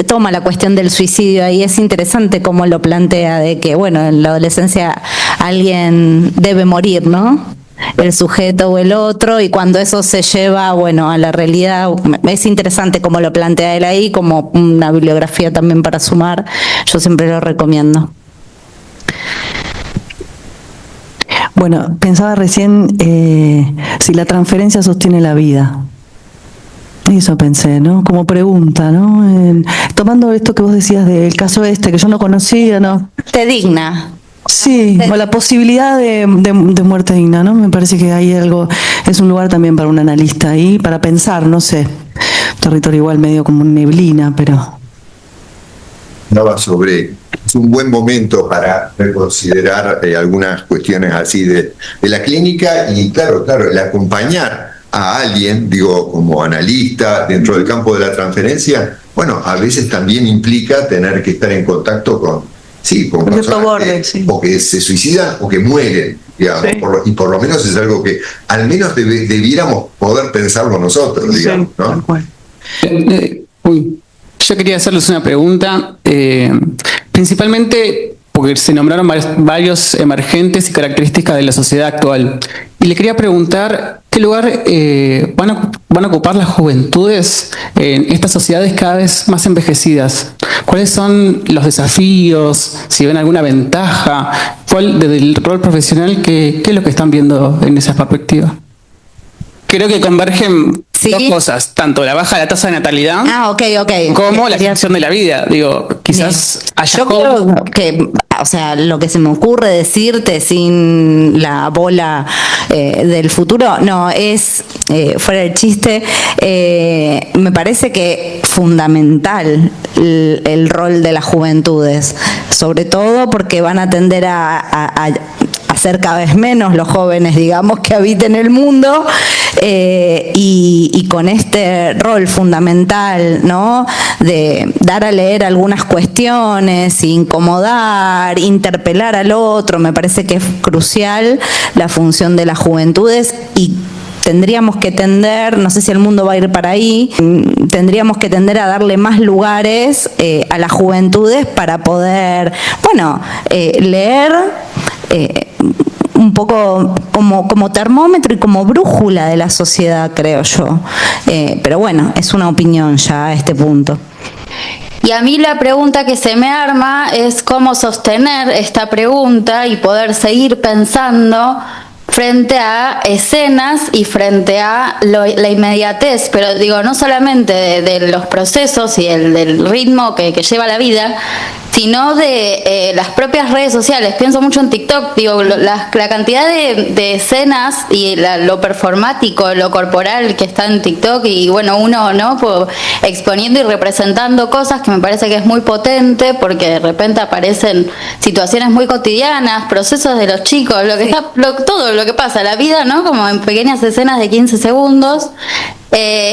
toma la cuestión del suicidio ahí. Es interesante cómo lo plantea, de que, bueno, en la adolescencia alguien debe morir, ¿no? El sujeto o el otro, y cuando eso se lleva, bueno, a la realidad, es interesante cómo lo plantea él ahí, como una bibliografía también para sumar. Yo siempre lo recomiendo. Bueno, pensaba recién si la transferencia sostiene la vida. Eso pensé, ¿no? Como pregunta, ¿no? Tomando esto que vos decías del caso este, que yo no conocía, ¿no? ¿Te digna? Sí, o la posibilidad de muerte digna, ¿no? Me parece que hay algo, es un lugar también para un analista ahí, para pensar, no sé. Territorio igual medio como neblina, pero... Es un buen momento para reconsiderar algunas cuestiones así de la clínica y claro, el acompañar a alguien, digo, como analista dentro del campo de la transferencia, bueno, a veces también implica tener que estar en contacto con personas o que se suicidan o que mueren, digamos, sí. Y por lo menos es algo que al menos debiéramos poder pensarlo nosotros, digamos, sí, ¿no? Yo quería hacerles una pregunta, principalmente porque se nombraron varios emergentes y características de la sociedad actual. Y le quería preguntar, ¿qué lugar van a ocupar las juventudes en estas sociedades cada vez más envejecidas? ¿Cuáles son los desafíos? Si ven alguna ventaja, desde el rol profesional, qué es lo que están viendo en esa perspectiva? Creo que convergen dos cosas, tanto la baja de la tasa de natalidad como la extensión de la vida. Digo, quizás haya yo creo que, o sea, lo que se me ocurre decirte sin la bola del futuro, no, es, fuera del chiste, me parece que fundamental el rol de las juventudes, sobre todo porque van a tender a ser cada vez menos los jóvenes, digamos, que habiten el mundo, y con este rol fundamental, ¿no?, de dar a leer algunas cuestiones, incomodar, interpelar al otro, me parece que es crucial la función de las juventudes, y tendríamos que tender, no sé si el mundo va a ir para ahí, tendríamos que tender a darle más lugares a las juventudes para poder, bueno, leer un poco como termómetro y como brújula de la sociedad, creo yo. Pero bueno, es una opinión ya a este punto. Y a mí la pregunta que se me arma es cómo sostener esta pregunta y poder seguir pensando frente a escenas y frente a la inmediatez, pero digo, no solamente de los procesos y del ritmo que lleva la vida, sino de las propias redes sociales. Pienso mucho en TikTok, digo, la cantidad de escenas y lo performático, lo corporal que está en TikTok, y bueno, uno, ¿no?, exponiendo y representando cosas que me parece que es muy potente, porque de repente aparecen situaciones muy cotidianas, procesos de los chicos, todo lo que pasa, la vida, ¿no?, como en pequeñas escenas de 15 segundos.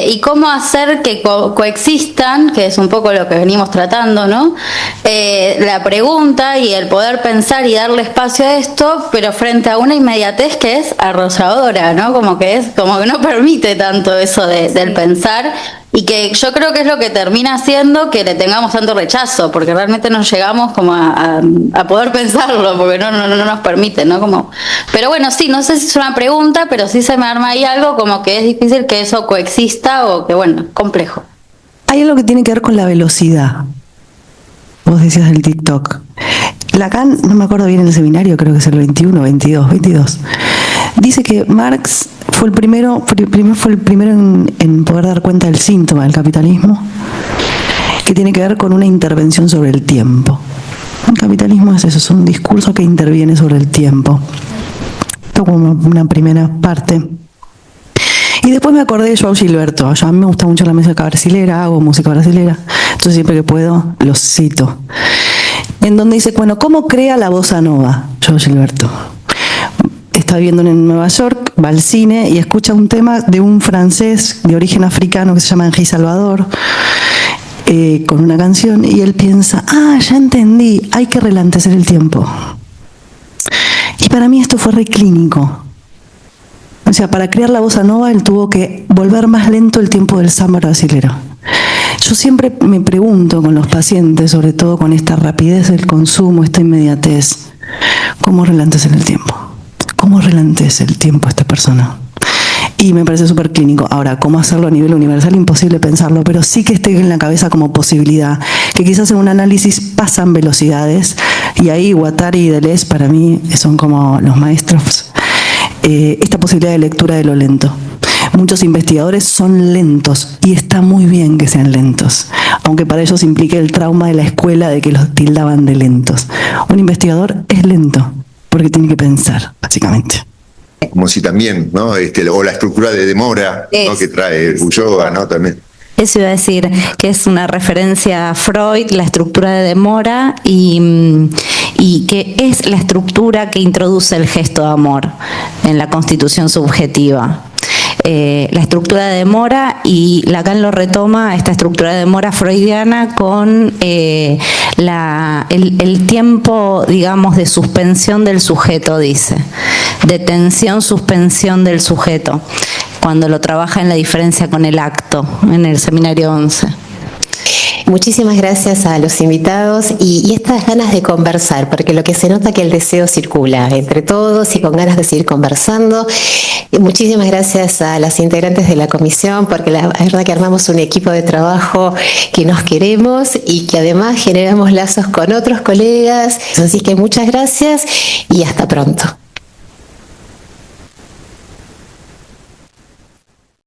Y cómo hacer que coexistan, que es un poco lo que venimos tratando, ¿no?, la pregunta y el poder pensar y darle espacio a esto, pero frente a una inmediatez que es arrolladora, ¿no?, como que no permite tanto eso del pensar, y que yo creo que es lo que termina haciendo que le tengamos tanto rechazo, porque realmente no llegamos como a poder pensarlo, porque no nos permite, ¿no? Pero bueno, sí, no sé si es una pregunta, pero sí se me arma ahí algo como que es difícil que eso coexista, o que, bueno, complejo. Hay algo que tiene que ver con la velocidad. Vos decías del TikTok. Lacan, no me acuerdo bien el seminario, creo que es el 22, dice que Marx fue el primero en poder dar cuenta del síntoma del capitalismo, que tiene que ver con una intervención sobre el tiempo. El capitalismo es eso, es un discurso que interviene sobre el tiempo. Esto como una primera parte. Y después me acordé de João Gilberto. A mí me gusta mucho la música brasilera, hago música brasilera, entonces siempre que puedo los cito. En donde dice, bueno, ¿cómo crea la bossa nova João Gilberto? Está viviendo en Nueva York, va al cine y escucha un tema de un francés de origen africano que se llama Henri Salvador, con una canción, y él piensa, ya entendí, hay que relantecer el tiempo. Y para mí esto fue re clínico. O sea, para crear la bossa nova él tuvo que volver más lento el tiempo del samba brasilero. Yo siempre me pregunto con los pacientes, sobre todo con esta rapidez del consumo, esta inmediatez, ¿cómo relantecer el tiempo? ¿Cómo relantece el tiempo esta persona? Y me parece súper clínico. Ahora, ¿cómo hacerlo a nivel universal? Imposible pensarlo, pero sí que esté en la cabeza como posibilidad, que quizás en un análisis pasan velocidades, y ahí Guattari y Deleuze para mí son como los maestros, esta posibilidad de lectura de lo lento. Muchos investigadores son lentos, y está muy bien que sean lentos, aunque para ellos implique el trauma de la escuela de que los tildaban de lentos. Un investigador es lento, porque tiene que pensar, básicamente. Como si también, ¿no? O la estructura de demora, ¿no?, que trae Ulloa, ¿no? También. Eso iba a decir, que es una referencia a Freud, la estructura de demora, y que es la estructura que introduce el gesto de amor en la constitución subjetiva. La estructura de demora, y Lacan lo retoma, esta estructura de demora freudiana, con el tiempo, digamos, de suspensión del sujeto, dice, de tensión, suspensión del sujeto, cuando lo trabaja en la diferencia con el acto, en el seminario 11. Muchísimas gracias a los invitados y estas ganas de conversar, porque lo que se nota que el deseo circula entre todos y con ganas de seguir conversando. Muchísimas gracias a las integrantes de la comisión, porque la verdad que armamos un equipo de trabajo que nos queremos y que además generamos lazos con otros colegas. Así que muchas gracias y hasta pronto.